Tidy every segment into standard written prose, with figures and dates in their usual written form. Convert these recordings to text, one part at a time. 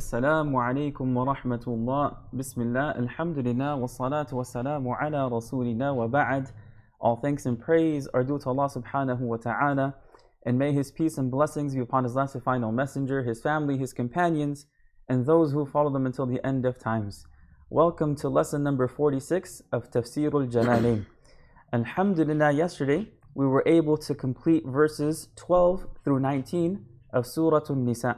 Assalamu alaikum wa rahmatullah. Bismillah, alhamdulillah, wa salatu wa salamu ala rasulillah wa ba'd. All thanks and praise are due to Allah subhanahu wa ta'ala, and may His peace and blessings be upon His last and final messenger, His family, His companions, and those who follow them until the end of times. Welcome to lesson number 46 of Tafsir al-Jalalayn. Alhamdulillah, yesterday we were able to complete verses 12 through 19 of Surah Al-Nisa.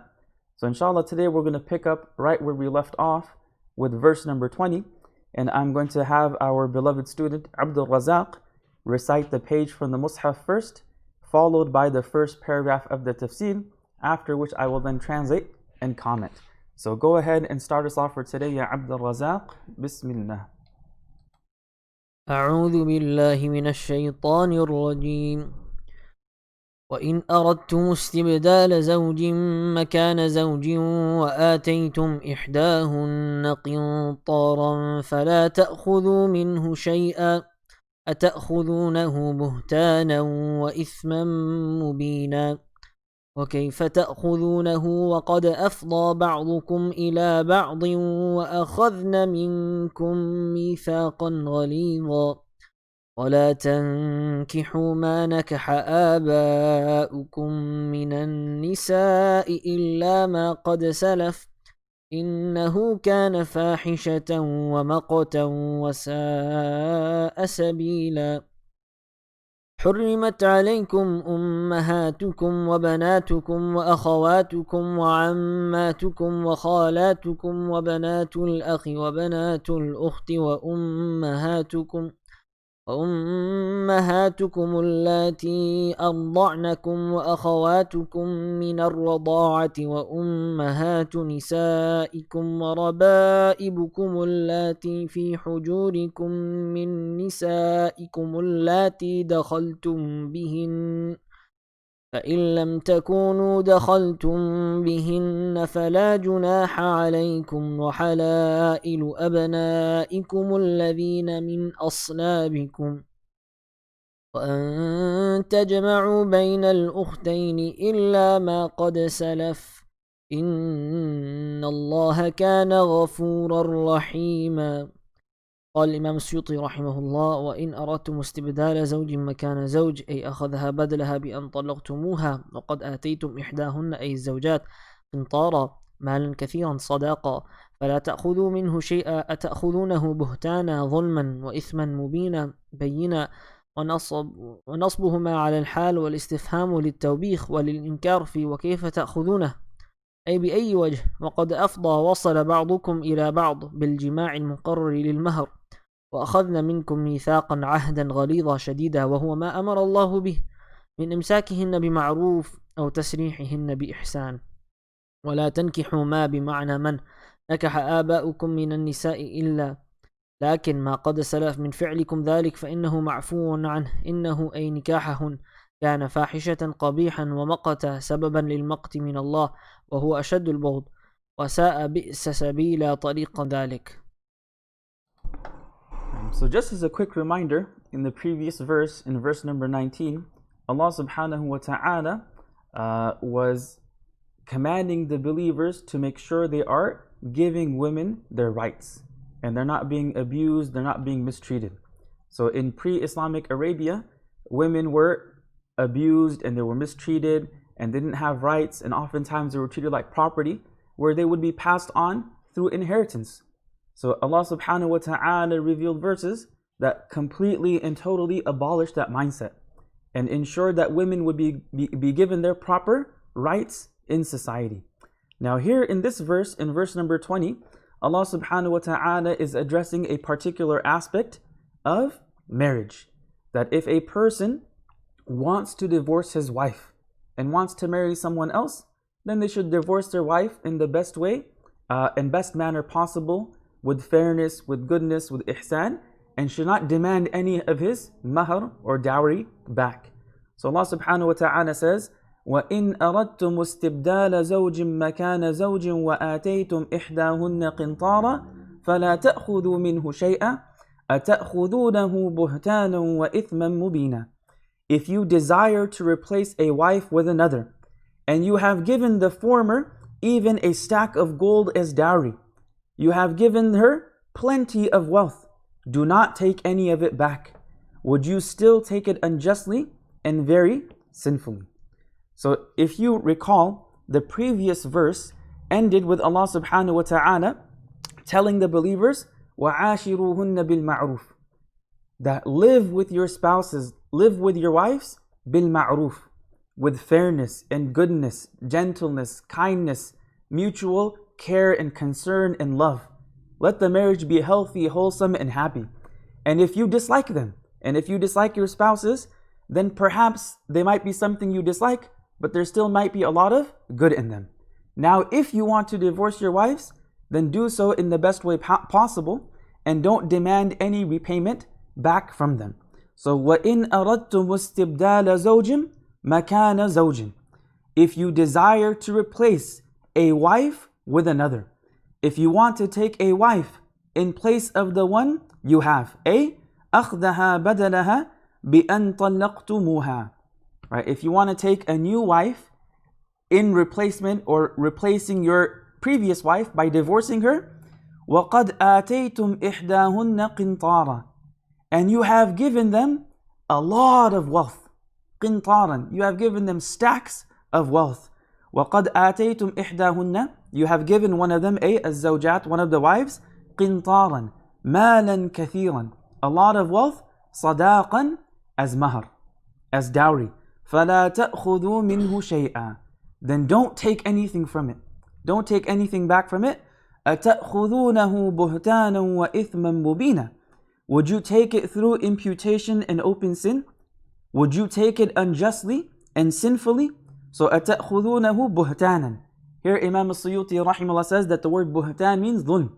So inshallah today we're going to pick up right where we left off with verse number 20, and I'm going to have our beloved student Abdul Razak recite the page from the Mus'haf first, followed by the first paragraph of the Tafsir, after which I will then translate and comment. So go ahead and start us off for today, Ya Abdul Razak. Bismillah. أعوذ بالله من الشيطان الرجيم وإن أردتم استبدال زوج مكان زوج وآتيتم إحداهن قنطارا فلا تأخذوا منه شيئا أتأخذونه بهتانا وإثما مبينا وكيف تأخذونه وقد أفضى بعضكم إلى بعض وأخذن منكم ميثاقا غليظا ولا تنكحوا ما نكح آباؤكم من النساء إلا ما قد سلف إنه كان فاحشة ومقتا وساء سبيلا حرمت عليكم أمهاتكم وبناتكم وأخواتكم وعماتكم وخالاتكم وبنات الأخ وبنات الأخت وأمهاتكم اللاتي أرضعنكم وأخواتكم من الرضاعة وأمهات نسائكم وربائبكم اللاتي في حجوركم من نسائكم اللاتي دخلتم بهن فإن لم تكونوا دخلتم بهن فلا جناح عليكم وحلائل أبنائكم الذين من أصلابكم وأن تجمعوا بين الأختين إلا ما قد سلف إن الله كان غفورا رحيما. قال الإمام السيوطي رحمه الله: وإن أردتم استبدال زوج مكان زوج أي أخذها بدلها بأن طلقتموها وقد آتيتم إحداهن أي الزوجات قنطارا مالا كثيرا صداقا فلا تأخذوا منه شيئا أتأخذونه بهتانا ظلما وإثما مبينا بينا ونصبهما على الحال والاستفهام للتوبيخ وللإنكار في وكيف تأخذونه أي بأي وجه وقد أفضى وصل بعضكم إلى بعض بالجماع المقرر للمهر وأخذن منكم ميثاقا عهدا غليظا شديدا وهو ما أمر الله به من إمساكهن بمعروف أو تسريحهن بإحسان ولا تنكحوا ما بمعنى من نكح آباؤكم من النساء إلا لكن ما قد سلف من فعلكم ذلك فإنه معفو عنه إنه أي نكاحهن كان فاحشة قبيحا ومقتا سببا للمقت من الله وهو أشد البغض وساء بئس سبيلا طريق ذلك. So just as a quick reminder, in the previous verse, in verse number 19, Allah subhanahu wa ta'ala was commanding the believers to make sure they are giving women their rights and they're not being abused, they're not being mistreated. So in pre-Islamic Arabia, women were abused and they were mistreated and didn't have rights, and oftentimes they were treated like property where they would be passed on through inheritance. So Allah subhanahu wa ta'ala revealed verses that completely and totally abolished that mindset and ensured that women would be given their proper rights in society. Now here in this verse, in verse number 20, Allah subhanahu wa ta'ala is addressing a particular aspect of marriage. That if a person wants to divorce his wife and wants to marry someone else, then they should divorce their wife in the best way and best manner possible, with fairness, with goodness, with ihsan, and should not demand any of his mahr or dowry back. So Allah subhanahu wa ta'ala says, وَإِنْ أَرَدْتُمُ اسْتِبْدَالَ زَوْجٍ مَكَانَ زَوْجٍ وَآتَيْتُمْ إِحْدَاهُنَّ قِنْطَارًا فَلَا تَأْخُذُوا مِنْهُ شَيْئًا أَتَأْخُذُونَهُ بُهْتَانًا وَإِثْمًا مُبِينًا. If you desire to replace a wife with another, and you have given the former even a stack of gold as dowry. You have given her plenty of wealth. Do not take any of it back. Would you still take it unjustly and very sinfully? So if you recall, the previous verse ended with Allah subhanahu wa ta'ala telling the believers, وَعَاشِرُوهُنَّ بِالْمَعْرُوفِ, that live with your spouses, live with your wives, بِالْمَعْرُوفِ, with fairness and goodness, gentleness, kindness, mutual care and concern and love. Let the marriage be healthy, wholesome, and happy. And if you dislike them, and if you dislike your spouses, then perhaps they might be something you dislike, but there still might be a lot of good in them. Now, if you want to divorce your wives, then do so in the best way possible, and don't demand any repayment back from them. So, وَإِنْ أَرَدْتُمُ اسْتِبْدَالَ زَوْجٍ مَكَانَ زَوْجٍ, if you desire to replace a wife with another, if you want to take a wife in place of the one you have, أخذها بدلها بأن طلقتموها, right? If you want to take a new wife in replacement or replacing your previous wife by divorcing her, وَقَدْ آتَيْتُمْ إِحْدَاهُنَّ قِنْطَارًا, and you have given them a lot of wealth. قِنْطَارًا, you have given them stacks of wealth. وَقَدْ آتَيْتُمْ إِحْدَاهُنَّ, you have given one of them, الزوجات, one of the wives, قِنْطَارًا مَالًا كَثِيرًا, a lot of wealth, صَدَاقًا, as mahar, as dowry. فَلَا تَأْخُذُوا مِنْهُ شَيْئًا, then don't take anything from it. Don't take anything back from it. أَتَأْخُذُونَهُ بُهْتَانًا وَإِثْمًا مُبِينًا, would you take it through imputation and open sin? Would you take it unjustly and sinfully? So أَتَأْخُذُونَهُ بُهْتَانًا, here Imam al-Suyuti rahimahullah says that the word buhtan means dhulm.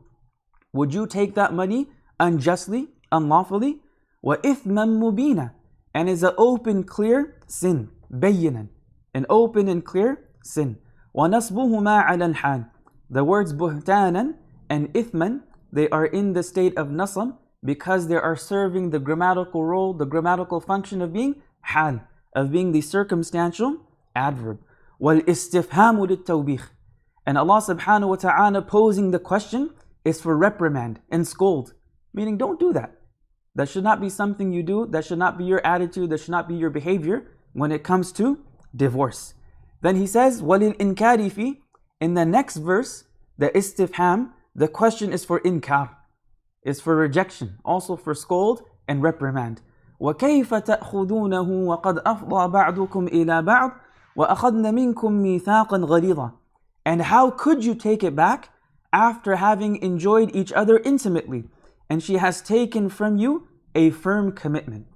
Would you take that money unjustly, unlawfully? وَإِثْمًا مُبِينًا, and is an open, clear sin. بَيِّنًا, an open and clear sin. وَنَصْبُهُمَا عَلَى الْحَالِ, the words buhtanan and ithman, they are in the state of nasab because they are serving the grammatical role, the grammatical function of being hal, of being the circumstantial adverb. وَالْإِسْتِفْهَامُ لِلتَّوْبِيخ, and Allah subhanahu wa ta'ala posing the question is for reprimand and scold, meaning don't do that. That should not be something you do, that should not be your attitude, that should not be your behavior when it comes to divorce. Then he says, وَلِلْإِنْكَارِ فِي, in the next verse, the istifham, the question is for inkar, is for rejection, also for scold and reprimand. وَكَيْفَ تَأْخُذُونَهُ وَقَدْ أَفْضَى بَعْضُكُمْ إِلَى بَعْضٍ وَأَخَذْنَ مِنْكُمْ مِيثَاقًا غَلِيظًا, and how could you take it back after having enjoyed each other intimately, and she has taken from you a firm commitment?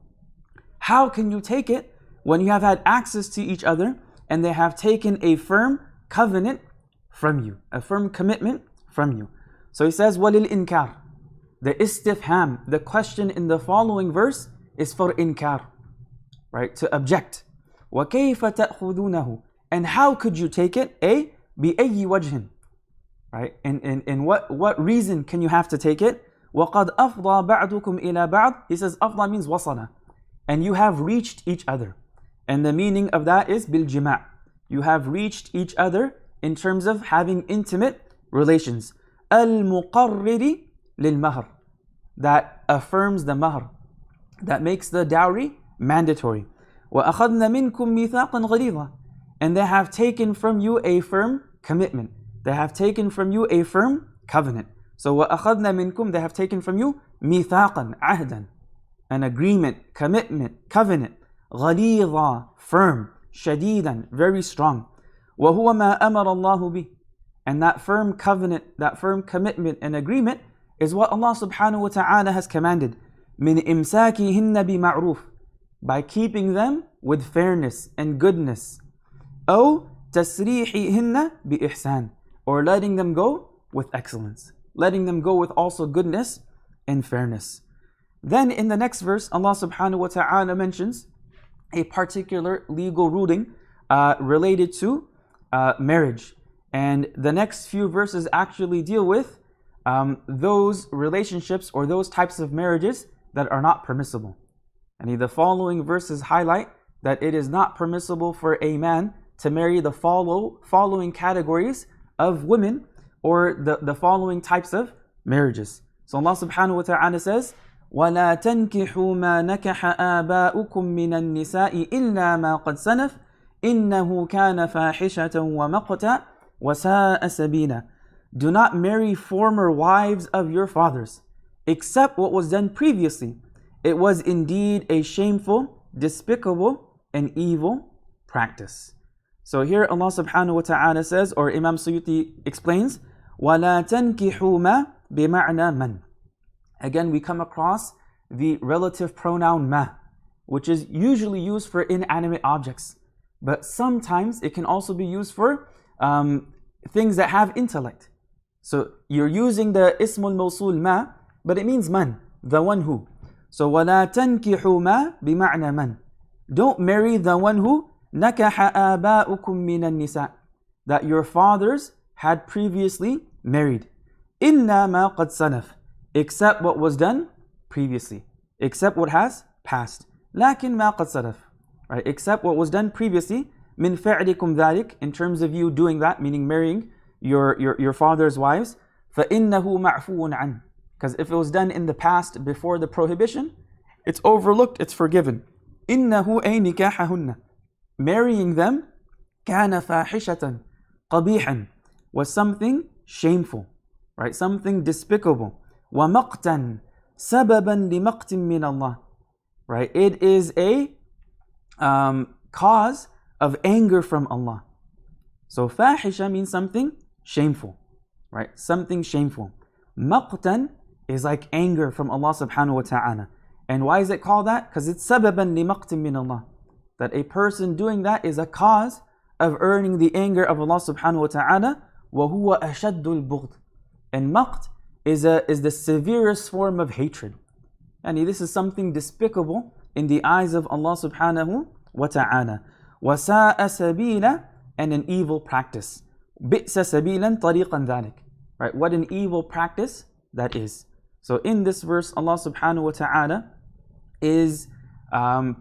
How can you take it when you have had access to each other and they have taken a firm covenant from you, a firm commitment from you? So he says, وَلِلْإِنْكَارِ, the istifham, the question in the following verse is for inkar, right, to object. وَكَيْفَ تَأْخُذُونَهُ, and how could you take it? بِأَيِّ وَجْهٍ, right, in what reason can you have to take it? وَقَدْ أَفْضَى بَعْضُكُمْ إِلَى بَعْضٍ, he says أفضى means وصل, and you have reached each other. And the meaning of that is biljima', you have reached each other in terms of having intimate relations. Al-muqarriri lil-mahr, that affirms the mahr, that makes the dowry mandatory. وَأَخَذْنَ مِنْكُمْ مِيثَاقًا غَلِيظًا, and they have taken from you a firm commitment. They have taken from you a firm covenant. So وَأَخَذْنَ مِنْكُمْ, they have taken from you مِيثَاقًا, عهدا, an agreement, commitment, covenant. غَلِيظًا, firm. شَدِيدًا, very strong. وَهُوَ مَا أَمَرَ اللَّهُ بِهِ, and that firm covenant, that firm commitment and agreement is what Allah subhanahu wa ta'ala has commanded. مِنْ إِمْسَاكِهِنَّ بِمَعْرُوفٍ, by keeping them with fairness and goodness. أو تسريحهن بإحسان, or letting them go with excellence, letting them go with also goodness and fairness. Then in the next verse, Allah subhanahu wa ta'ala mentions a particular legal ruling related to marriage. And the next few verses actually deal with those relationships or those types of marriages that are not permissible. And the following verses highlight that it is not permissible for a man to marry the following categories of women, or the following types of marriages. So Allah subhanahu wa ta'ala says, وَلَا تَنْكِحُوا مَا نَكَحَ آبَاؤُكُم مِّنَ النِّسَاءِ إِلَّا مَا قَدْ سَلَفَ إِنَّهُ كَانَ فَاحِشَةً وَمَقْتًا وَسَاءَ سَبِيلًا. Do not marry former wives of your fathers, except what was done previously. It was indeed a shameful, despicable, and evil practice. So here Allah subhanahu wa ta'ala says, or Imam Suyuti explains, وَلَا تَنْكِحُوا مَا بِمَعْنَى مَنْ. Again, we come across the relative pronoun ma, which is usually used for inanimate objects. But sometimes it can also be used for things that have intellect. So you're using the ismul mawsul ma, but it means man, the one who. So وَلَا تَنْكِحُوا مَا بِمَعْنَى مَنْ. Don't marry the one who نَكَحَ آبَاؤُكُم مِّنَ النِّسَاءِ, that your fathers had previously married. إِلَّا مَا قَدْ سَلَفَ, except what was done previously, except what has passed. لكن ما قد سلف, right? Except what was done previously. مِن فعلكم ذلك, in terms of you doing that, meaning marrying your father's wives. فَإِنَّهُ مَعْفُوٌ عَنْهُ, because if it was done in the past before the prohibition, it's overlooked, it's forgiven. إِنَّهُ أَيْ نِكَاحَهُنَّ, marrying them, كَانَ فَاحِشَةً قَبِيحًا, was something shameful, right? Something despicable. وَمَقْتًا سَبَبًا لِمَقْتٍ مِّنَ اللَّهِ, right? It is a cause of anger from Allah. So fahisha means something shameful, right? Something shameful. Maqtan is like anger from Allah subhanahu wa ta'ala. And why is it called that? Because it's sababan li maqtin min Allah. That a person doing that is a cause of earning the anger of Allah subhanahu wa ta'ala. وَهُوَ أَشَدُّ الْبُغْضِ. And maqt is the severest form of hatred. And this is something despicable in the eyes of Allah subhanahu wa ta'ala. وَسَاءَ سَبِيلًا, and an evil practice. بِئْسَ سَبِيلًا طَرِيقًا ذَلِكَ. Right? What an evil practice that is. So in this verse, Allah subhanahu wa ta'ala is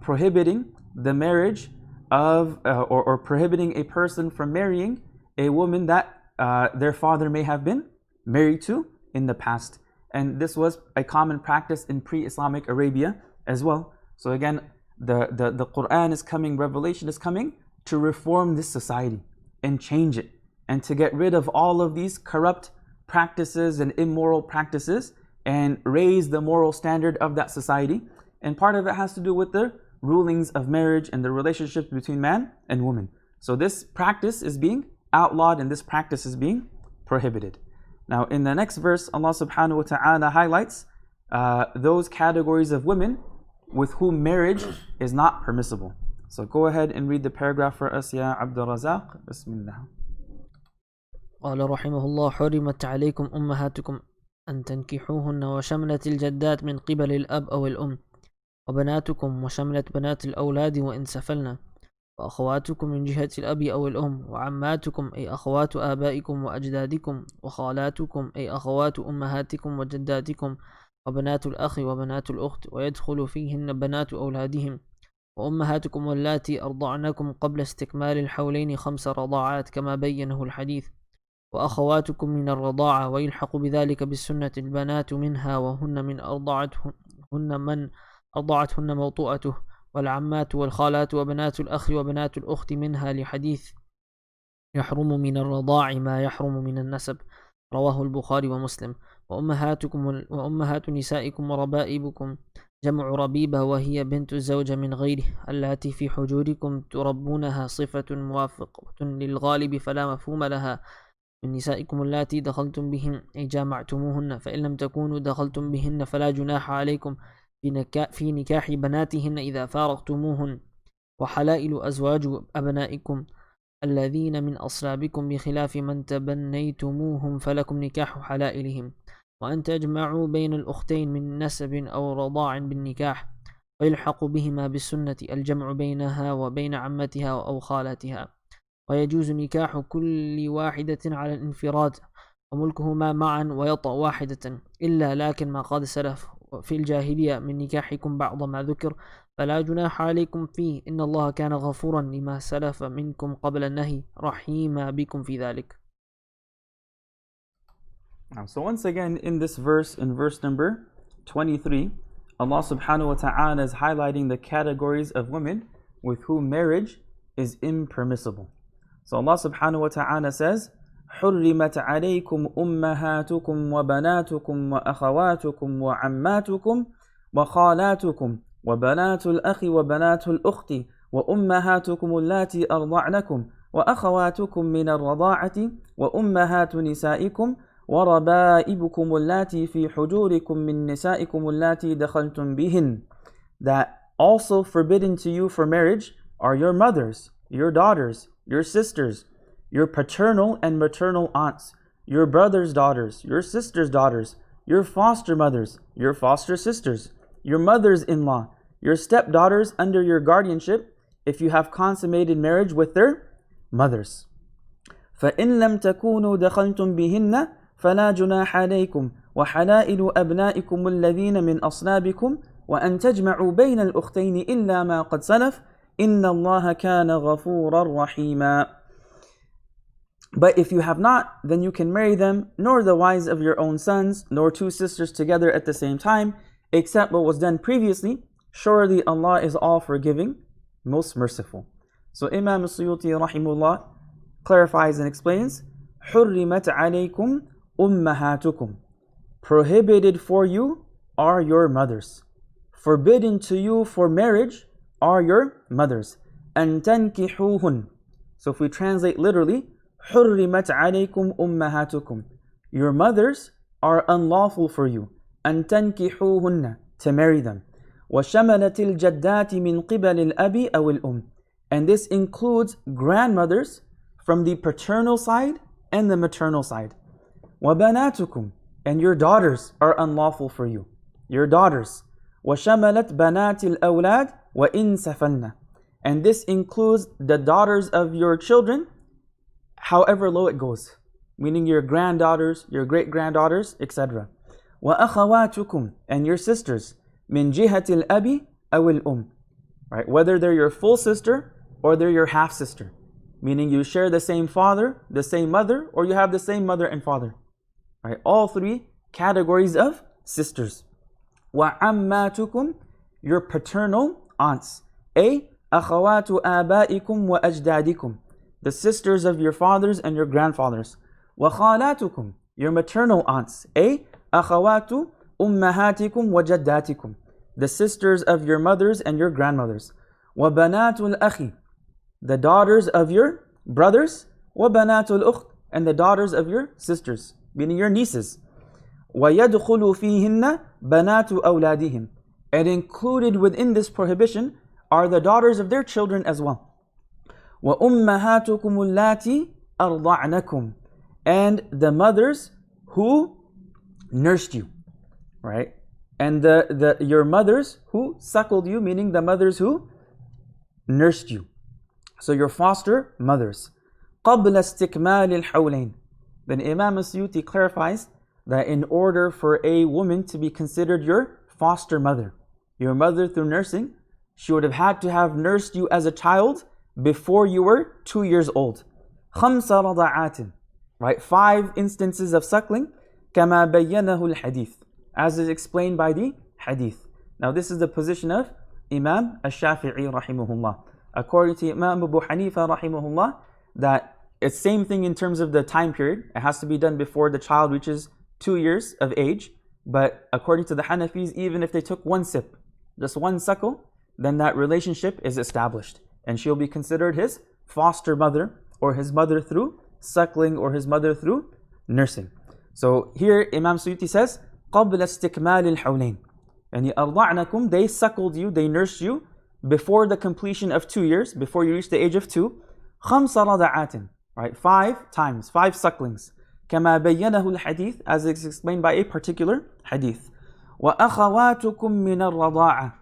prohibiting the marriage of, or prohibiting a person from marrying a woman that their father may have been married to in the past. And this was a common practice in pre-Islamic Arabia as well. So again, the Quran is coming, revelation is coming to reform this society and change it, and to get rid of all of these corrupt practices and immoral practices and raise the moral standard of that society. And part of it has to do with the rulings of marriage and the relationships between man and woman. So this practice is being outlawed and this practice is being prohibited. Now in the next verse, Allah subhanahu wa ta'ala highlights those categories of women with whom marriage is not permissible. So go ahead and read the paragraph for us, Ya Abdul Razak. Bismillah. قال رحمه الله: حرمت عليكم أمهاتكم أن تنكحوهن، وشملت الجدات من قبل الأب أو الأم، وبناتكم وشملت بنات الأولاد وإن سفلنا، وأخواتكم من جهة الأب أو الأم، وعماتكم أي أخوات آبائكم وأجدادكم، وخالاتكم أي أخوات أمهاتكم وجداتكم، وبنات الأخ وبنات الأخت، ويدخل فيهن بنات أولادهم، وأمهاتكم اللاتي أرضعنكم قبل استكمال الحولين 5 رضاعات كما بينه الحديث، وأخواتكم من الرضاعة، ويلحق بذلك بالسنة البنات منها وهن من أرضعتهن موطؤته، والعمات والخالات وبنات الأخ وبنات الأخت منها، لحديث يحرم من الرضاع ما يحرم من النسب، رواه البخاري ومسلم. وأمهات نسائكم وربائبكم، جمع ربيبة وهي بنت الزوجة من غيره، التي في حجوركم تربونها، صفة موافقة للغالب فلا مفهوم لها، من نسائكم اللاتي دخلتم بهن أي جامعتموهن، فإن لم تكونوا دخلتم بهن فلا جناح عليكم في نكاح بناتهن إذا فارقتموهن، وحلائل أزواج أبنائكم الذين من أصلابكم بخلاف من تبنيتموهم فلكم نكاح حلائلهم، وأن تجمعوا بين الأختين من نسب أو رضاع بالنكاح، ويلحق بهما بالسنة الجمع بينها وبين عمتها أو خالتها، ويجوز نكاح كل واحدة على الانفراد وملكهما معا ويطأ واحدة، إلا لكن ما قد سلف في الجاهلية من نكاحكم بعض ما ذكر فلا جناح عليكم فيه، إن الله كان غفورا لما سلف منكم قبل النهي رحيما بكم في ذلك. So once again, in this verse, in verse number 23, Allah subhanahu wa ta'ala is highlighting the categories of women with whom marriage is impermissible. So Allah subhanahu wa ta'ala says, حُرِّمَتْ عَلَيْكُمْ أُمَّهَاتُكُمْ وَبَنَاتُكُمْ وَأَخَوَاتُكُمْ وَعَمَّاتُكُمْ وَخَالَاتُكُمْ وَبَنَاتُ الْأَخِ وَبَنَاتُ الْأُخْتِ وَأُمَّهَاتُكُمُ اللَّاتِي أَرْضَعْنَكُمْ وَأَخَوَاتُكُمْ مِنَ الرَّضَاعَةِ وَأُمَّهَاتُ نِسَائِكُمْ وَرَبَائِبُكُمُ اللَّاتِي فِي حُجُورِكُمْ مِن نِسَائِكُمُ اللَّاتِي دَخَلْتُمْ بِهِنَّ. That also forbidden to you for marriage are your mothers, your daughters, your sisters, your paternal and maternal aunts, your brother's daughters, your sister's daughters, your foster mothers, your foster sisters, your mothers-in-law, your stepdaughters under your guardianship, if you have consummated marriage with their mothers. فَإِن لَمْ تَكُونُوا دَخَلْتُمْ بِهِنَّ فَلَا جُنَاحَ عَلَيْكُمْ وَحَلَائِلُ أَبْنَائِكُمُ الَّذِينَ مِنْ أَصْلَابِكُمْ وَأَن تَجْمَعُوا بَيْنَ الْأُخْتَيْنِ إِلَّا مَا قَدْ سَلَفَ إِنَّ اللَّهَ كَانَ غَفُورًا رَحِيمًا. But if you have not, then you can marry them, nor the wives of your own sons, nor two sisters together at the same time, except what was done previously. Surely Allah is all forgiving, most merciful. So Imam al-Suyuti rahimullah clarifies and explains, حُرِّمَتْ عَلَيْكُمْ أُمَّهَاتُكُمْ. Prohibited for you are your mothers. Forbidden to you for marriage are your mothers. أَن تَنْكِحُوهُنْ. So if we translate literally, حُرِّمَتْ عَلَيْكُمْ أُمَّهَاتُكُمْ. Your mothers are unlawful for you. أَن تَنْكِحُوهُنَّ. To marry them. وَشَمَلَتِ الْجَدَّاتِ مِنْ قِبَلِ الْأَبِ أَوِ الْأُمِّ. And this includes grandmothers from the paternal side and the maternal side. وَبَنَاتُكُمْ. And your daughters are unlawful for you. Your daughters. وَشَمَلَتْ بَنَاتِ الْأَوْلَادِ وَإِنْ سَفَلْنَ. And this includes the daughters of your children, however low it goes, meaning your granddaughters, your great-granddaughters, etc. وَأَخَوَاتُكُمْ. And your sisters, مِنْ جِهَةِ الْأَبِ أَوِ الْأُمِّ. Right? Whether they're your full sister or they're your half-sister, meaning you share the same father, the same mother, or you have the same mother and father. Right? All three categories of sisters. وَعَمَّاتُكُمْ. Your paternal aunts. أَخَوَاتُ آبَائِكُمْ وَأَجْدَادِكُمْ. The sisters of your fathers and your grandfathers. وَخَالَاتُكُمْ. Your maternal aunts. أَخَوَاتُ أُمَّهَاتِكُمْ وَجَدَّاتِكُمْ. The sisters of your mothers and your grandmothers. وَبَنَاتُ الْأَخِ. The daughters of your brothers. وَبَنَاتُ الْأُخْتِ. And the daughters of your sisters, meaning your nieces. وَيَدْخُلُ فِيهِنَّ بَنَاتُ أَوْلَادِهِمْ. And included within this prohibition are the daughters of their children as well. وَأُمَّهَاتُكُمُ اللَّاتِي أَرْضَعْنَكُمْ. And the mothers who nursed you. Right? And your mothers who suckled you, meaning the mothers who nursed you. So your foster mothers. قَبْلَ اسْتِكْمَالِ الْحَوْلَيْنِ. Then Imam al-Suyuti clarifies that in order for a woman to be considered your foster mother, your mother through nursing, she would have had to have nursed you as a child before you were 2 years old. خَمْسَ رَضَعَاتٍ. Right? 5 instances of suckling. كَمَا بَيَّنَهُ الْحَدِيثِ. As is explained by the hadith. Now this is the position of Imam al-Shafi'i rahimahullah. According to Imam Abu Hanifa rahimahullah, that it's same thing in terms of the time period. It has to be done before the child reaches 2 years of age. But according to the Hanafis, even if they took one sip, just one suckle, then that relationship is established. And she'll be considered his foster mother, or his mother through suckling, or his mother through nursing. So here Imam Suyuti says, قَبْلَ اسْتِكْمَالِ الْحَوْلَيْنِ. And أَرْضَعْنَكُمْ. They suckled you, they nursed you before the completion of 2 years, before you reach the age of 2. خَمْسَ رَضَعَاتٍ. Right? 5 times, 5 sucklings. كَمَا بَيَّنَهُ الْحَدِيثِ. As is explained by a particular hadith. وَأَخَوَاتُكُمْ مِنَ الرَّضَاعَةِ.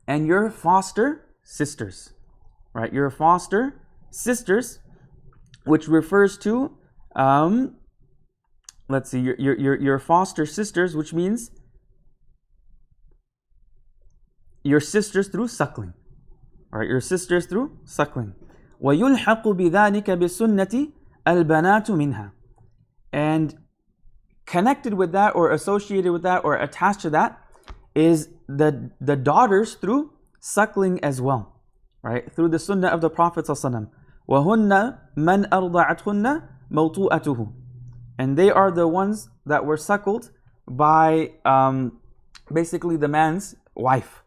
And your foster sisters. Right? Your foster sisters, which refers to, let's see, your foster sisters, which means your sisters through suckling. Right? Your sisters through suckling. وَيُلْحَقُ بِذَلِكَ بِسُنَّةِ الْبَنَاتُ مِنْهَا. And connected with that or associated with that or attached to that is the daughters through suckling as well, right? Through the sunnah of the Prophet ﷺ. وَهُنَّ مَنْ أَرْضَعَتْهُنَّ مَوْطُؤَتُهُ. And they are the ones that were suckled by basically the man's wife.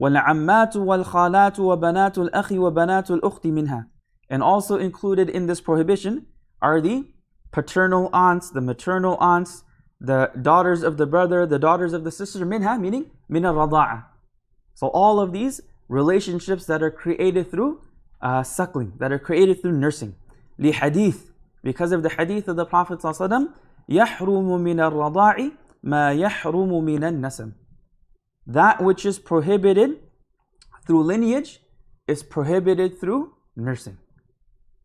وَالْعَمَّاتُ وَالْخَالَاتُ وَبَنَاتُ الْأَخِ وَبَنَاتُ الْأُخْتِ مِنْهَا. And also included in this prohibition are the paternal aunts, the maternal aunts, the daughters of the brother, the daughters of the sister, minha, meaning min al-rada'a. So all of these relationships that are created through suckling, that are created through nursing. لِحَدِيث, because of the hadith of the Prophet ﷺ, يَحْرُمُ مِنَ الرَّضَاعِ مَا يَحْرُمُ مِنَ النَّسَبِ. That which is prohibited through lineage is prohibited through nursing.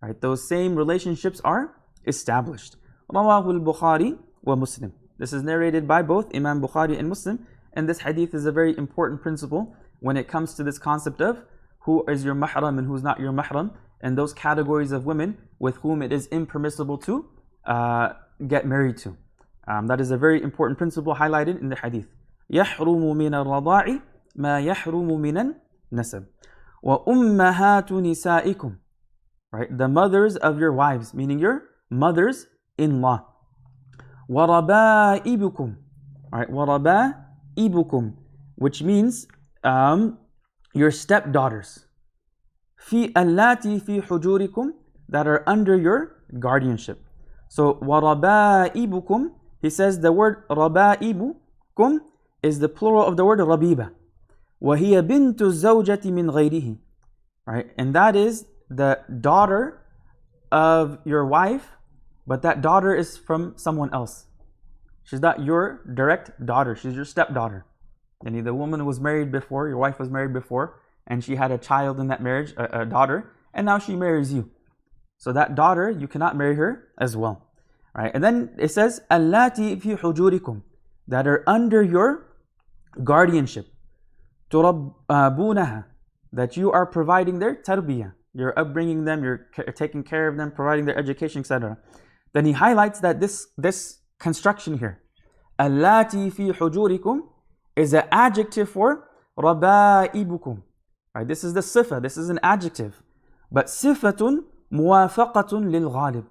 Right? Those same relationships are established. رواه البخاري ومسلم. This is narrated by both Imam Bukhari and Muslim, and this hadith is a very important principle when it comes to this concept of who is your mahram and who's not your mahram, and those categories of women with whom it is impermissible to get married to. That is a very important principle highlighted in the hadith. يحرم من الرضاع ما يحرم من النسب وأمهات نسائكم. Right? The mothers of your wives, meaning your mothers-in-law. وَرَبَائِبُكُمْ. Right? وَرَبَائِبُكُمْ, which means your stepdaughters. فِي اللَّاتِي فِي حُجُورِكُمْ, that are under your guardianship. So وَرَبَائِبُكُمْ, he says the word رَبَائِبُكُمْ is the plural of the word رَبِيبَة. وَهِيَ بِنْتُ الزَّوْجَةِ مِنْ غَيْرِهِ. Right? And that is the daughter of your wife, but that daughter is from someone else. She's not your direct daughter, she's your stepdaughter. And the woman was married before, your wife was married before, and she had a child in that marriage, a daughter, and now she marries you. So that daughter, you cannot marry her as well. Right? And then it says, allati fi hujurikum, that are under your guardianship. Turabbunaha, that you are providing their tarbiyah. You're upbringing them, you're taking care of them, providing their education, etc. Then he highlights that this construction here, allati fi hujurikum, is an adjective for rabaibukum. Right? This is the sifa, this is an adjective. But sifatun muwafaqatun lil ghalib.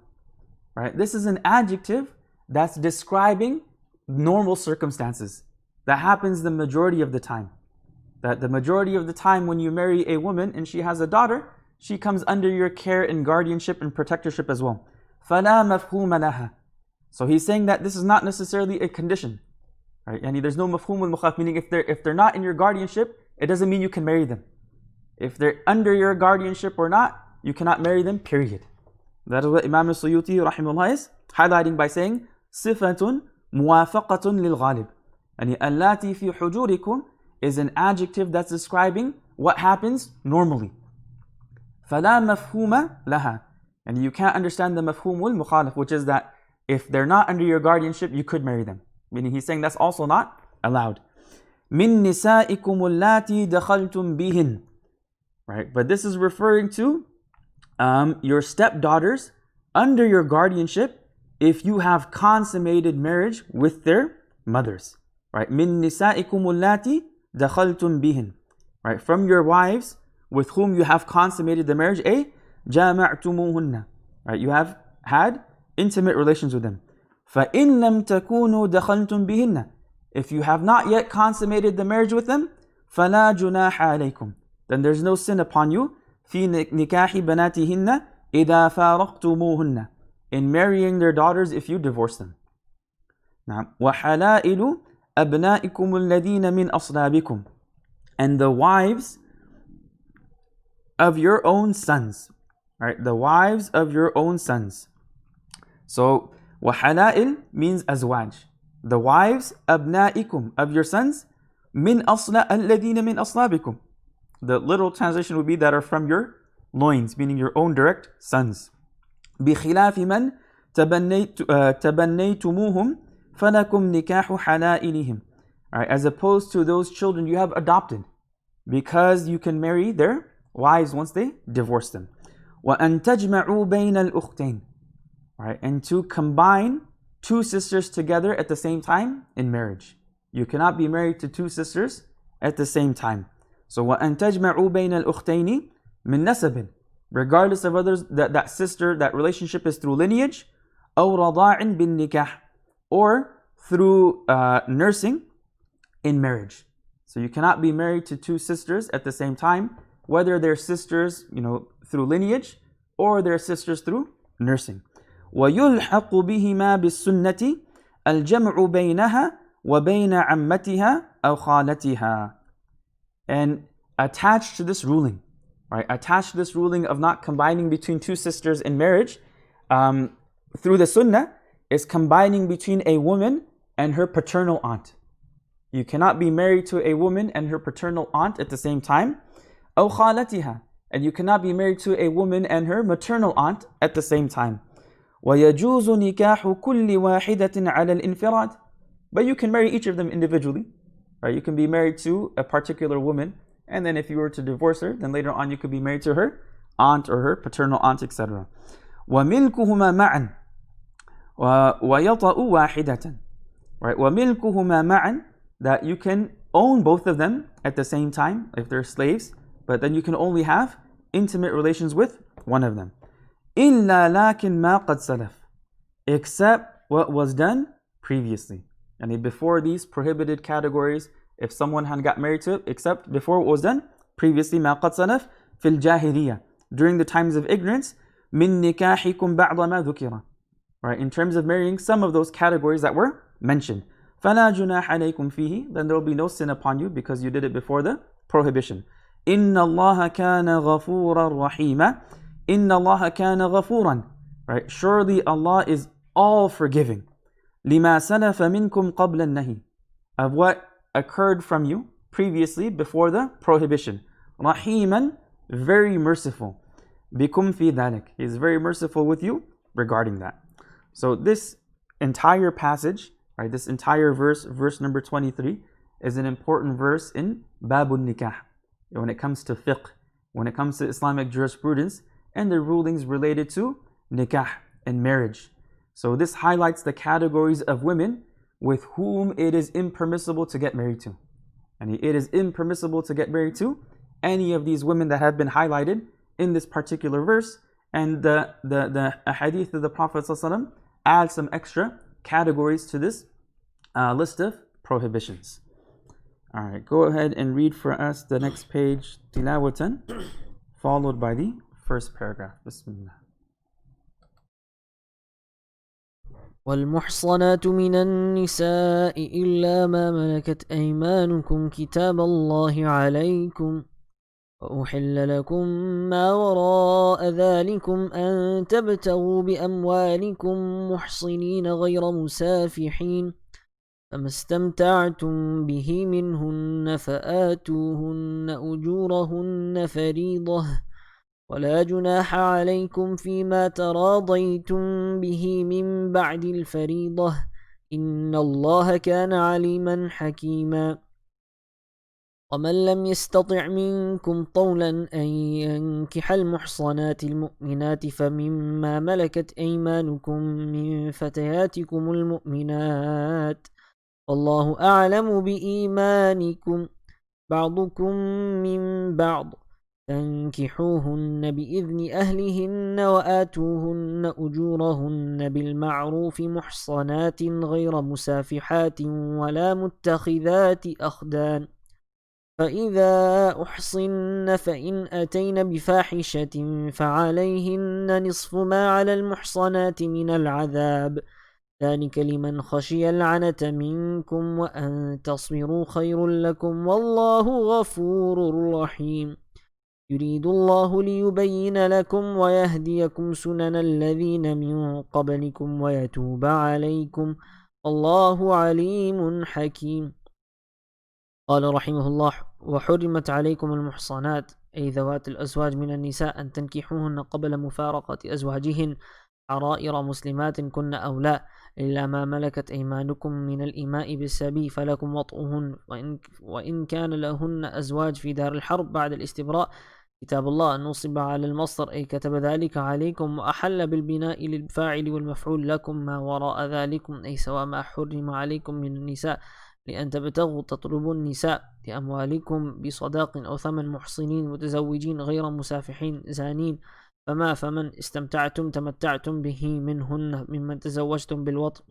Right? This is an adjective that's describing normal circumstances. That happens the majority of the time. That the majority of the time when you marry a woman and she has a daughter, she comes under your care and guardianship and protectorship as well. فَلَا مَفْهُومَ لَهَا. So he's saying that this is not necessarily a condition. Right? Yani there's no mafhum al-mukhaf, meaning if they're not in your guardianship, it doesn't mean you can marry them. If they're under your guardianship or not, you cannot marry them, period. That is what Imam al-Suyuti rahimahullah is highlighting by saying, صِفَةٌ مُوَافَقَةٌ لِلْغَالِبِ. Yani allati fi hujurikum is an adjective that's describing what happens normally. فَلَا مَفْهُومَ لَهَا. And you can't understand the mafhum al-mukhalif, which is that if they're not under your guardianship, you could marry them. Meaning he's saying that's also not allowed. مِن نِسَائِكُمُ اللَّاتِي دَخَلْتُمْ بِهِنْ. Right? But this is referring to your stepdaughters under your guardianship if you have consummated marriage with their mothers. Right? مِن نِسَائِكُمُ اللَّاتِي دَخَلْتُمْ بِهِنْ. Right? From your wives with whom you have consummated the marriage, جَامَعْتُمُوهُنَّ. Right? You have had intimate relations with them. فَإِن لَمْ تَكُونُوا دَخَلْتُمْ بِهِنَّ. If you have not yet consummated the marriage with them, فَلَا جُنَاحَ عَلَيْكُمْ. Then there's no sin upon you فِي نِكَاحِ بَنَاتِهِنَّ إِذَا فَارَقْتُمُوهُنَّ. In marrying their daughters if you divorce them. نعم. وَحَلَائِلُ أَبْنَائِكُمُ الَّذِينَ مِنْ أَصْلَابِكُمْ. And the wives of your own sons. Right? The wives of your own sons. So, وَحَلَائِل means azwaj. The wives, أَبْنَائِكُمْ, of your sons, مِنْ الَّذِينَ مِنْ أَصْلَابِكُمْ. The literal translation would be that are from your loins, meaning your own direct sons. بِخِلَافِ مَنْ تَبَنَّيْتُمُوهُمْ فَلَكُمْ نِكَاحُ حَلَائِلِهِمْ. Right, as opposed to those children you have adopted, because you can marry their wives once they divorce them. وَأَن تَجْمَعُوا بَيْنَ الْأُخْتَيْنِ. Right, and to combine two sisters together at the same time in marriage. You cannot be married to two sisters at the same time. So وَأَن تَجْمَعُوا بَيْنَ الْأُخْتَيْنِ مِن نَسَبٍ, regardless of others, that sister, that relationship is through lineage, أو رضاع بالنكاح, or through nursing in marriage. So you cannot be married to two sisters at the same time, whether they're sisters, through lineage, or they're sisters through nursing. وَيُلْحَقُ بِهِمَا بِالسُّنَّةِ الْجَمْعُ بَيْنَهَا وَبَيْنَ عَمَّتِهَا أَوْ خَالَتِهَا. And attached to this ruling, right? Attached to this ruling of not combining between two sisters in marriage, through the sunnah, is combining between a woman and her paternal aunt. You cannot be married to a woman and her paternal aunt at the same time. أَوْ خَالَتِهَا, and you cannot be married to a woman and her maternal aunt at the same time. وَيَجُوزُ نِكَاحُ كُلِّ وَاحِدَةٍ عَلَى الْإِنْفِرَادِ. But you can marry each of them individually. Right? You can be married to a particular woman, and then if you were to divorce her, then later on you could be married to her aunt or her paternal aunt, etc. وَمِلْكُهُمَا مَعًا وَيَطَأُ وَاحِدَةً. Right? وَمِلْكُهُمَا مَعًا, that you can own both of them at the same time if they're slaves, but then you can only have intimate relations with one of them. إِلَّا لَكِنْ مَا قَدْ سَلَفْ, except what was done previously. And before these prohibited categories, if someone had got married to it, except before what was done previously, مَا قَدْ سَلَفْ فِي الْجَاهِلِيَّةِ, during the times of ignorance, مِن نِكَاحِكُمْ بَعْضَ مَا ذُكِرَ, right, in terms of marrying some of those categories that were mentioned. فَلَا جُنَاحَ عَلَيْكُمْ فِيهِ, then there will be no sin upon you because you did it before the prohibition. إِنَّ اللَّهَ كَانَ غَفُورًا رَحِيمًا. إِنَّ اللَّهَ كَانَ غَفُورًا, right, surely Allah is all forgiving. لِمَا سَلَفَ مِنْكُمْ قَبْلَ النَّهِي, of what occurred from you previously before the prohibition. رَحِيمًا, very merciful. بِكُمْ فِي ذَلِكَ, He is very merciful with you regarding that. So this entire passage, right, this entire verse number 23, is an important verse in Babul Nikah, when it comes to fiqh, when it comes to Islamic jurisprudence and the rulings related to nikah and marriage. So this highlights the categories of women with whom it is impermissible to get married to. And it is impermissible to get married to any of these women that have been highlighted in this particular verse. And the hadith of the Prophet ﷺ adds some extra categories to this list of prohibitions. Alright, go ahead and read for us the next page, tilawatan, followed by the first paragraph. Bismillah. والمحصنات من النساء إلا ما ملكت أيمانكم كتاب الله عليكم وأحل لكم ما وراء ذلكم أن تبتغوا بأموالكم محصنين غير مسافحين فما استمتعتم به منهن فآتوهن أجورهن فريضة ولا جناح عليكم فيما تراضيتم به من بعد الفريضة إن الله كان عليما حكيما ومن لم يستطع منكم طولا أن ينكح المحصنات المؤمنات فمما ملكت أيمانكم من فتياتكم المؤمنات والله أعلم بإيمانكم بعضكم من بعض فانكحوهن بإذن أهلهن وآتوهن أجورهن بالمعروف محصنات غير مسافحات ولا متخذات أخدان فإذا أحصن فإن أتين بفاحشة فعليهن نصف ما على المحصنات من العذاب ذلك لمن خشي العنة منكم وأن تصبروا خير لكم والله غفور رحيم يريد الله ليبين لكم ويهديكم سنن الذين من قبلكم ويتوب عليكم الله عليم حكيم قال رحمه الله وحرمت عليكم المحصنات أي ذوات الأزواج من النساء أن تنكحوهن قبل مفارقة أزواجهن عرائر مسلمات كن أو لا إلا ما ملكت أيمانكم من الإماء بالسبي فلكم وطئهن وإن كان لهن أزواج في دار الحرب بعد الاستبراء كتاب الله نصب على المصدر أي كتب ذلك عليكم، وأحل بالبناء للفاعل والمفعول لكم ما وراء ذلكم أي سواء ما حرم عليكم من النساء لأن تبتغوا تطلبوا النساء لأموالكم بصداق أو ثمن محصنين متزوجين غير مسافحين زانين فمن استمتعتم تمتعتم به منهن ممن تزوجتم بالوطء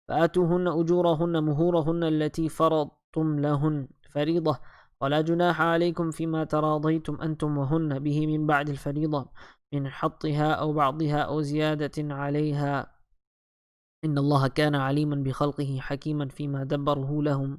فآتوهن أجورهن مهورهن التي فرضتم لهن فريضة ولا جناح عليكم فيما تراضيتم أنتم وهن به من بعد الفريضة من حطها أو بعضها أو زيادة عليها إن الله كان عليما بخلقه حكيما فيما دبره لهم.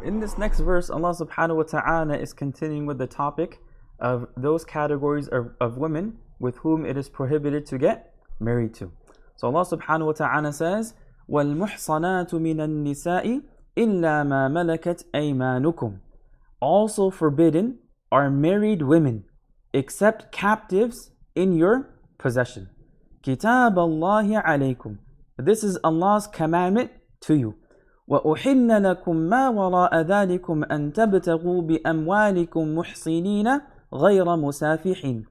In this next verse, Allah subhanahu wa ta'ala is continuing with the topic of those categories of women with whom it is prohibited to get married to. So Allah subhanahu wa ta'ala says, وَالْمُحْصَنَاتُ مِنَ النِّسَاءِ إِلَّا مَا مَلَكَتْ أَيْمَانُكُمْ. Also forbidden are married women, except captives in your possession. كِتَابَ اللَّهِ عَلَيْكُمْ. This is Allah's commandment to you. وَأُحِلَّ لَكُمْ مَا وَرَاءَ ذَلِكُمْ أَن تَبْتَغُوا بِأَمْوَالِكُمْ مُحْصِنِينَ غَيْرَ مُسَافِحِينَ.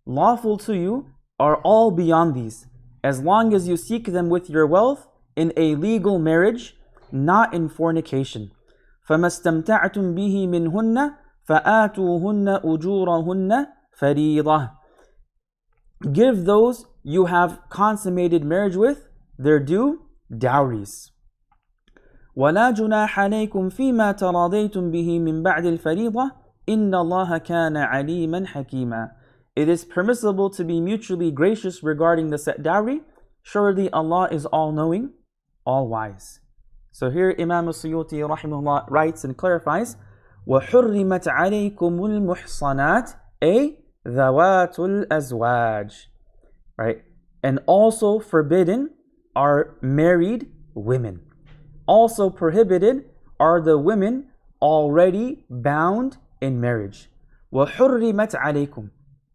Lawful to you are all beyond these, as long as you seek them with your wealth in a legal marriage, not in fornication. فَمَا اسْتَمْتَعْتُمْ بِهِ مِنْهُنَّ فَآتُوهُنَّ أُجُورَهُنَّ فَرِيضَةً. Give those you have consummated marriage with their due dowries. وَلَا جُنَاحَ عَلَيْكُمْ فِيمَا تَرَاضَيْتُمْ بِهِ مِنْ بَعْدِ الْفَرِيضَةِ إِنَّ اللَّهَ كَانَ عَلِيمًا حَكِيمًا. It is permissible to be mutually gracious regarding the set dowry. Surely Allah is all-knowing, all-wise. So here Imam al-Suyuti rahimahullah writes and clarifies, وَحُرِّمَتْ عَلَيْكُمُ الْمُحْصَنَاتِ أي ذَوَاتُ الْأَزْوَاجِ. Right? And also forbidden are married women. Also prohibited are the women already bound in marriage. وَحُرِّمَتْ عَلَيْكُمْ.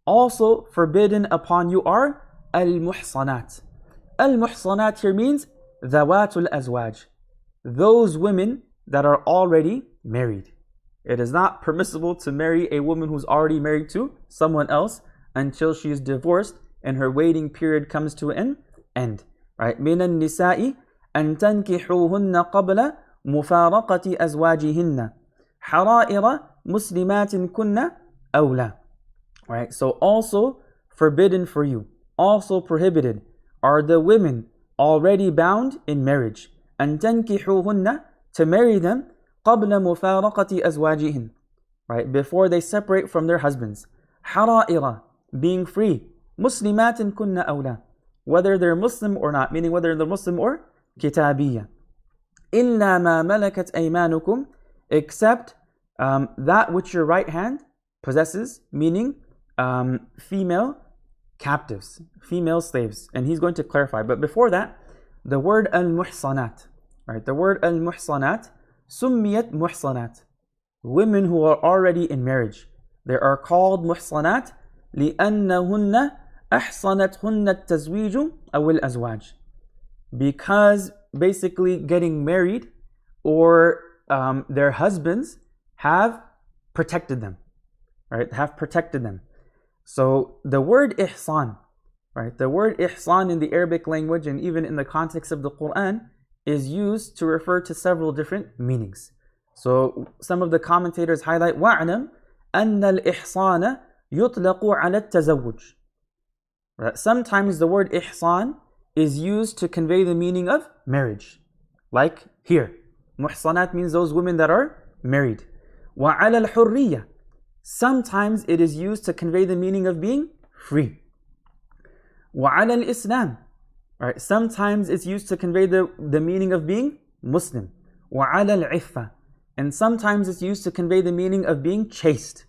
Also forbidden upon you are al-muhsanat. Al-muhsanat here means dhawatul azwaj. Those women that are already married. It is not permissible to marry a woman who's already married to someone else until she is divorced and her waiting period comes to an end. Right? مِنَ النِّسَاءِ أَن تَنْكِحُوهُنَّ قَبْلَ مُفَارَقَةِ أَزْوَاجِهِنَّ حَرَائِرَ مُسْلِمَاتٍ كُنَّ أَوْلَى. Right? So also forbidden for you, also prohibited are the women already bound in marriage. أَن تَنْكِحُوهُنَّ, to marry them, قَبْلَ مُفَارَقَةِ أَزْوَاجِهِنْ, right? Before they separate from their husbands. حَرَائِرَ, being free. مُسْلِمَاتٍ كُنَّ أَوْلَى, whether they're Muslim or not, meaning whether they're Muslim or kitabiyya. إِلَّا مَا مَلَكَتْ أَيْمَانُكُمْ, except that which your right hand possesses, meaning female captives, female slaves. And he's going to clarify. But before that, the word al-muhsanat, right? The word al-muhsanat, summiyat muhsanat. Women who are already in marriage, they are called muhsanat لِأَنَّهُنَّ أَحْصَنَتْهُنَّ التَّزْوِيجُ أَوِ الْأَزْوَاجِ. Because basically getting married or their husbands have protected them, right? Have protected them. So the word ihsan, right? The word ihsan in the Arabic language and even in the context of the Quran is used to refer to several different meanings. So some of the commentators highlight وَعْلَمْ أَنَّ الْإِحْصَانَ يُطْلَقُ عَلَى التَّزَوُّجِ. Right? Sometimes the word ihsan is used to convey the meaning of marriage. Like here, muhsanat means those women that are married. وَعَلَى الْحُرِّيَّةِ, sometimes it is used to convey the meaning of being free. وَعَلَى الْإِسْلَامِ, right? Sometimes it's used to convey the meaning of being Muslim. وَعَلَى الْعِفَّةِ, and sometimes it's used to convey the meaning of being chaste.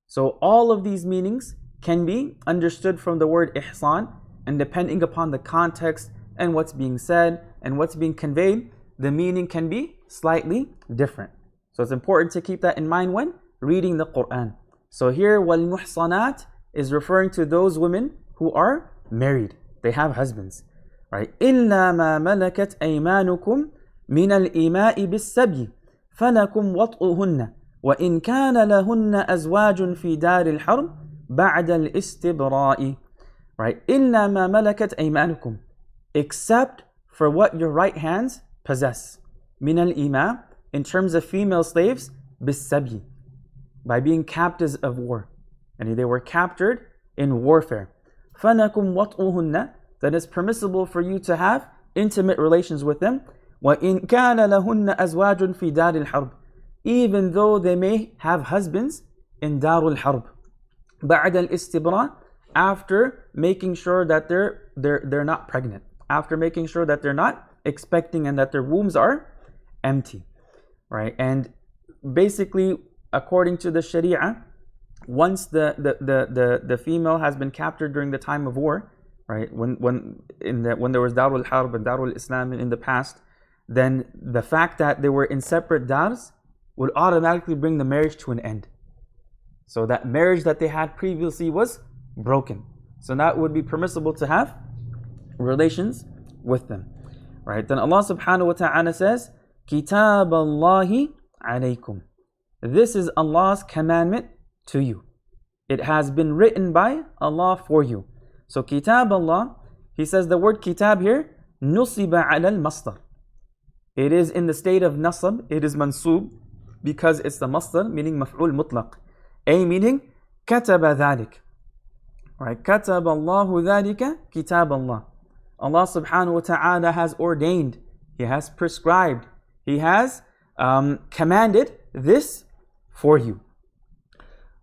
So all of these meanings can be understood from the word ihsan, and depending upon the context and what's being said and what's being conveyed, the meaning can be slightly different. So it's important to keep that in mind when reading the Quran. So here, wal-muhsanat is referring to those women who are married. They have husbands. Right? إِلَّا مَا مَلَكَتْ أَيْمَانُكُمْ مِنَ الْإِمَاءِ بِالسَّبْيِ فَلَكُمْ وَطْءُهُنَّ وَإِنْ كَانَ لَهُنَّ أَزْوَاجٌ فِي دَارِ الْحَرْبِ بَعْدَ الْإِسْتِبْرَاءِ. Right? إِلَّا مَا مَلَكَتْ أَيْمَانُكُمْ. Except for what your right hands possess. مِنَ الْإِمَاءِ. In terms of female slaves, بِالسَّبْيِ. By being captives of war. And they were captured in warfare. فَلَكُمْ وَطْءُهُنَّ. That is permissible for you to have intimate relations with them. وَإِنْ كَانَ لَهُنَّ أَزْوَاجٌ فِي دَارِ الْحَرْبِ. Even though they may have husbands in Darul Harb. بَعْدَ الْإِسْتِبْرَاءِ. After making sure that they're not pregnant. After making sure that they're not expecting and that their wombs are empty. Right? And basically, according to the Sharia, once the female has been captured during the time of war, right? When there was Darul Harb and Darul Islam in the past, then the fact that they were in separate dars would automatically bring the marriage to an end. So that marriage that they had previously was broken. So that would be permissible to have relations with them. Right? Then Allah subhanahu wa ta'ala says, Kitab Allahi alaykum. This is Allah's commandment to you. It has been written by Allah for you. So Kitab Allah, he says the word Kitab here, nusiba ala al-masdar. It is in the state of nasab, it is mansub, because it's the masdar, meaning maf'ul mutlaq. A meaning, kataba dhalik. Right? Kataba Allahu dhalika kitab Allah. Allah subhanahu wa ta'ala has ordained, He has prescribed, He has commanded this for you.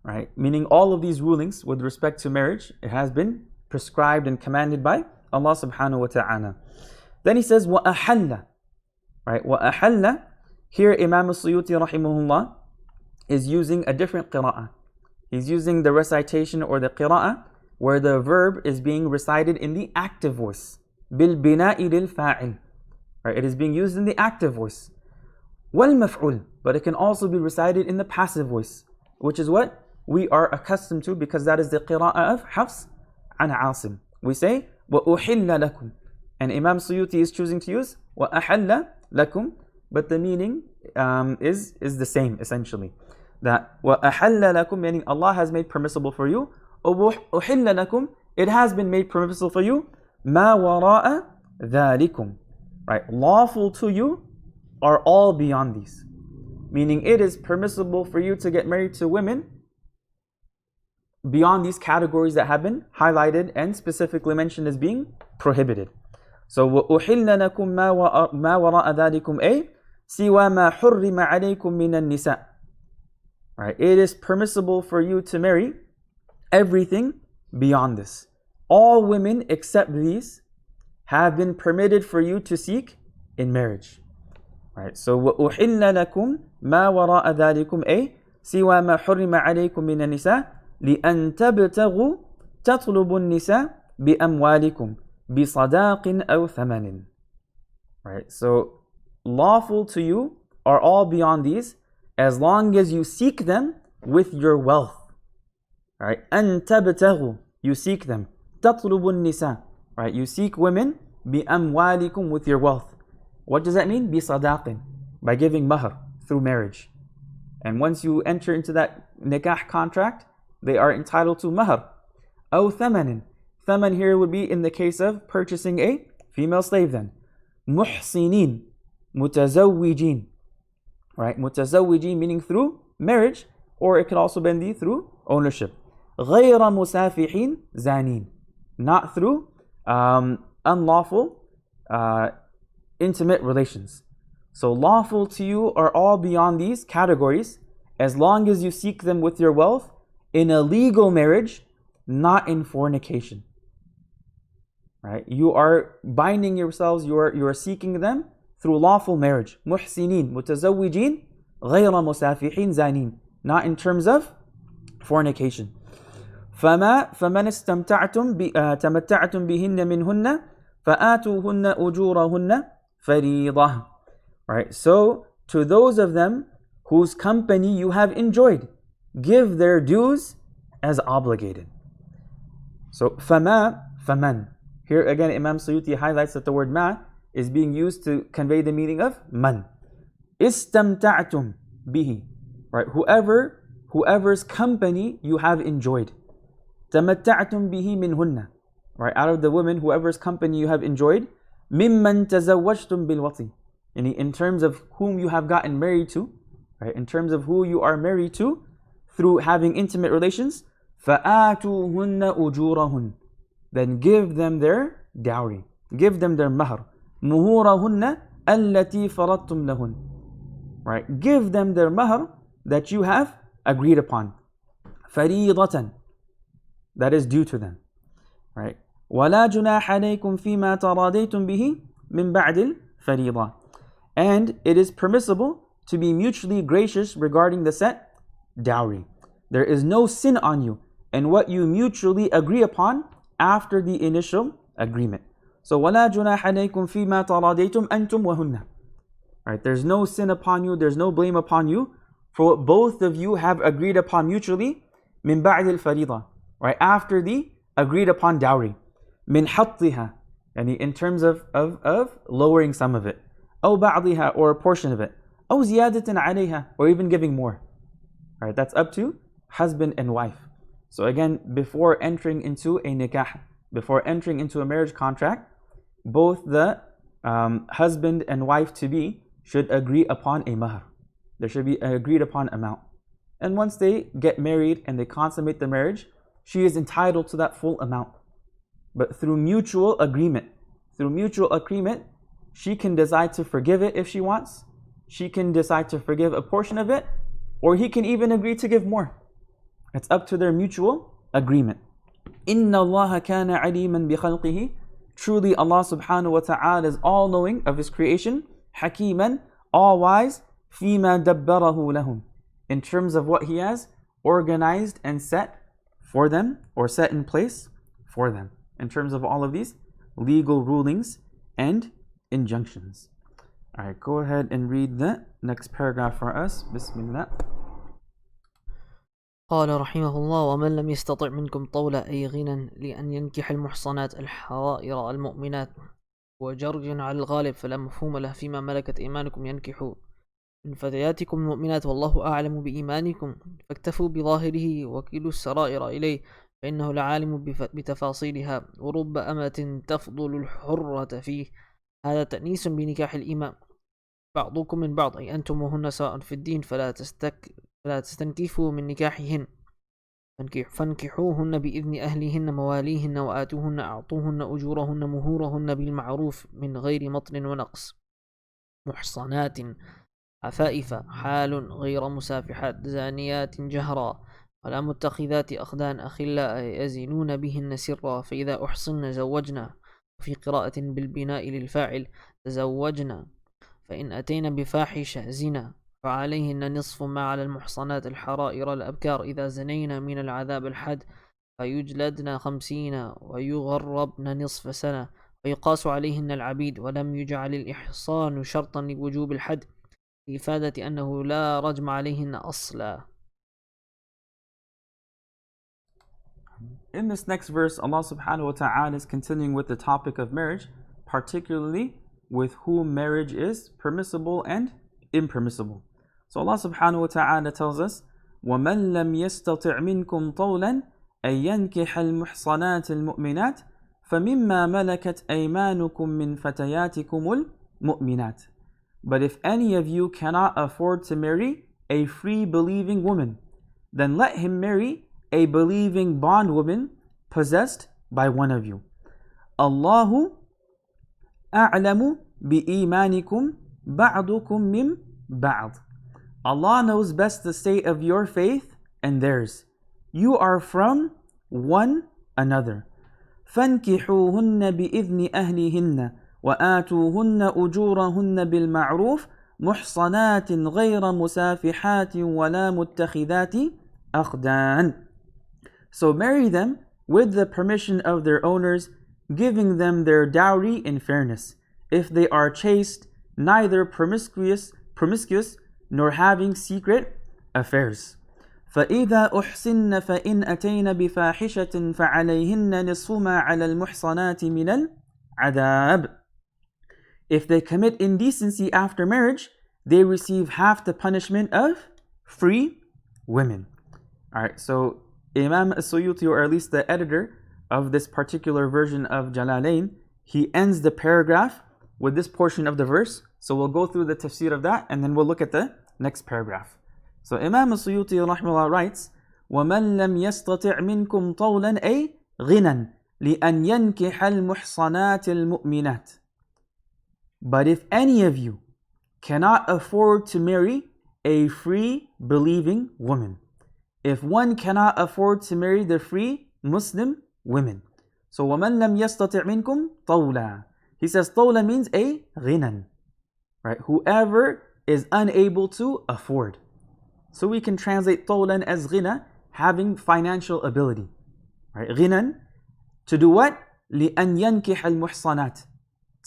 Right? Meaning all of these rulings with respect to marriage, it has been prescribed and commanded by Allah subhanahu wa ta'ala. Then he says, وَأَحَلَّ. Right? وَأَحَلَّ. Here Imam al-Suyuti rahimahullah is using a different qira'ah. He's using the recitation or the qira'ah where the verb is being recited in the active voice. بِالْبِنَاءِ لِلْفَاعِلِ. Right? It is being used in the active voice. وَالْمَفْعُولِ. But it can also be recited in the passive voice, which is what we are accustomed to because that is the qira'ah of Hafs and Asim. We say, وَأُحِلَّ لَكُمْ. And Imam Suyuti is choosing to use وَأَحَلَّ لَكُمْ, but the meaning is the same essentially. That وَأَحَلَّ لَكُمْ, meaning Allah has made permissible for you. أُحِلَّ لَكُمْ, it has been made permissible for you. مَا وَرَاءَ ذَلِكُمْ. Right, lawful to you are all beyond these. Meaning it is permissible for you to get married to women beyond these categories that have been highlighted and specifically mentioned as being prohibited. So وَأُحِلَّ لَكُمْ مَا وَرَاءَ ذَلِكُمْ أي سِوَى مَا حُرِّمَ عَلَيْكُمْ مِنَ النِّسَاءِ. Right, it is permissible for you to marry everything beyond this. All women except these have been permitted for you to seek in marriage. Right, so وَأُحِلَّ لَكُمْ مَا وَرَاءَ ذَلِكُمْ أي سِوَى مَا حُرِّمَ عَلَيْكُمْ مِنَ النِّسَاءِ لِأَن تَبْتَغُوا تَطْلُبُوا النِّسَاءِ بِأَمْوَالِكُمْ بِصَدَاقٍ أَوْ ثَمَنٍ. Right, so lawful to you are all beyond these as long as you seek them with your wealth. Right, أَن تَبْتَغُوا, you seek them. تَطْلُبُوا النِّسَاءِ, right, you seek women بِأَمْوَالِكُمْ, with your wealth. What does that mean? بِصَدَاقٍ, by giving mahr, through marriage. And once you enter into that nikah contract, they are entitled to mahr. أو ثمن. Thaman here would be in the case of purchasing a female slave then. محسنين, متزوجين. Right, متزوجين meaning through marriage, or it could also be through ownership. غير مسافحين زانين, not through unlawful intimate relations. So lawful to you are all beyond these categories as long as you seek them with your wealth in a legal marriage, not in fornication. Right? You are binding yourselves, you are seeking them through lawful marriage. محسنين متزوجين غير مسافحين زانين, not in terms of fornication. فمن استمتعتم تمتعتم بهن منهن فآتوهن أجورهن فريضة. Right? So to those of them whose company you have enjoyed, give their dues as obligated. So faman. Here again Imam Suyuti highlights that the word ma is being used to convey the meaning of man. Istamta'tum bihi. right? Whoever's company you have enjoyed. تَمَتَّعْتُمْ بِهِ مِنْهُنَّ, right? Out of the women, whoever's company you have enjoyed. مِمَّنْ تَزَوَّجْتُمْ بِالْوَطِي, in terms of whom you have gotten married to, right? In terms of who you are married to through having intimate relations. فَآتُوهُنَّ أُجُورَهُنَّ, then give them their dowry, give them their mahr. مُهُورَهُنَّ الَّتِي فَرَضْتُمْ لَهُنَّ, right? Give them their mahr that you have agreed upon. فَرِيضَةً, that is due to them, right? وَلَا جُنَاحَ عَلَيْكُمْ فِيمَا تَرَاضَيْتُمْ بِهِ مِنْ بَعْدِ الْفَرِيضَةِ, and it is permissible to be mutually gracious regarding the set dowry. There is no sin on you in what you mutually agree upon after the initial agreement. So وَلَا جُنَاحَ عَلَيْكُمْ فِيمَا تَرَاضَيْتُمْ أَنْتُمْ وَهُنَّ, right? There's no sin upon you, there's no blame upon you for what both of you have agreed upon mutually. مِنْ بَعْدِ الْفَرِيضَةِ, right? After the agreed upon dowry. مِنْ حَطِّهَا, and in terms of lowering some of it. أو بعضها, or a portion of it. أو زيادة عليها, or even giving more. Right, that's up to husband and wife. So again, before entering into a nikah, before entering into a marriage contract, both the husband and wife to be should agree upon a mahr. There should be an agreed upon amount. And once they get married and they consummate the marriage, she is entitled to that full amount. But through mutual agreement, she can decide to forgive it if she wants. She can decide to forgive a portion of it, or he can even agree to give more. It's up to their mutual agreement. إِنَّ اللَّهَ كَانَ عَلِيمًا بِخَلْقِهِ, truly Allah subhanahu wa ta'ala is all-knowing of His creation. حَكِيمًا, all-wise. فِيمَا دَبَّرَهُ لَهُمْ, in terms of what He has organized and set for them, or set in place for them, in terms of all of these legal rulings and injunctions. Alright, go ahead and read the next paragraph for us. Bismillah. قال رحمه الله: ومن لم يستطع منكم طول أي غنى لأن ينكح المحصنات الحرائر المؤمنات وجرج على الغالب فلا مفهوم له فيما ملكت إيمانكم ينكحوا من فتياتكم المؤمنات والله أعلم بإيمانكم فاكتفوا بظاهره وكلوا السرائر إليه فإنه لعالم بتفاصيلها ورب أمة تفضل الحرة فيه. هذا تأنيس بنكاح الإمام بعضكم من بعض، أي أنتم وهن سواء في الدين، فلا تستنكفوا من نكاحهن، فانكحوهن بإذن أهلهن مواليهن وآتوهن أعطوهن أجورهن مهورهن بالمعروف من غير مطل ونقص، محصنات عفائف حال غير مسافحات زانيات جهرا ولا متخذات أخدان أخلاء يزنون بهن سرا، فإذا أحصن زوجنا، وفي قراءة بالبناء للفاعل تزوجنا، فإن أتينا بفاحشة زنا فعليهن نصف ما على المحصنات الحرائر الأبكار إذا زنينا من العذاب الحد، فيجلدن 50 ويغربن نصف سنة ويقاس عليهن العبيد، ولم يجعل الإحصان شرطا لوجوب الحد لإفادة أنه لا رجم عليهن أصلا. In this next verse, Allah subhanahu wa ta'ala is continuing with the topic of marriage, particularly with whom marriage is permissible and impermissible. So Allah subhanahu wa ta'ala tells us, وَمَنْ لَمْ يَسْتَطِعْ مِنْكُمْ طَوْلًا أَنْ يَنْكِحَ الْمُحْصَنَاتِ الْمُؤْمِنَاتِ فَمِمَّا مَلَكَتْ أَيْمَانُكُمْ مِنْ فَتَيَاتِكُمُ الْمُؤْمِنَاتِ. But if any of you cannot afford to marry a free believing woman, then let him marry a believing bondwoman possessed by one of you. Allahu a'lamu bi-imanikum ba'dukum min ba'd. Allah knows best the state of your faith and theirs. You are from one another. فَانْكِحُوهُنَّ بِإِذْنِ أَهْلِهِنَّ وَآتُوهُنَّ أُجُورَهُنَّ بِالْمَعْرُوفِ مُحْصَنَاتٍ غَيْرَ مُسَافِحَاتٍ وَلَا مُتَّخِذَاتِ أَخْدَانٍ. So marry them with the permission of their owners, giving them their dowry in fairness, if they are chaste, neither promiscuous nor having secret affairs. فَإِذَا أُحْصِنَّ فَإِنْ أَتَيْنَ بِفَاحِشَةٍ فَعَلَيْهِنَّ نِصْفُ مَا عَلَى الْمُحْصَنَاتِ مِنَ الْعَذَابِ. If they commit indecency after marriage, they receive half the punishment of free women. Alright, so Imam As-Suyuti, or at least the editor of this particular version of Jalalayn, he ends the paragraph with this portion of the verse. So we'll go through the tafsir of that and then we'll look at the next paragraph. So Imam As-Suyuti rahimahullah writes, وَمَنْ لَمْ يَسْتَطِعْ مِنْكُمْ طَوْلًا أي غِنًى لِأَنْ يَنْكِحَ الْمُحْصَنَاتِ الْمُؤْمِنَاتِ. But if any of you cannot afford to marry a free believing woman, if one cannot afford to marry the free Muslim women, so وَمَنْ لَمْ يَسْتَطِعْ مِنْكُمْ طَوْلًا, he says طَوْلًا means a غِنًى, right? Whoever is unable to afford. So we can translate طَوْلًا as غِنًى, having financial ability, right? غِنًى, to do what? لِأَنْ يَنْكِحَ الْمُحْصَنَاتِ,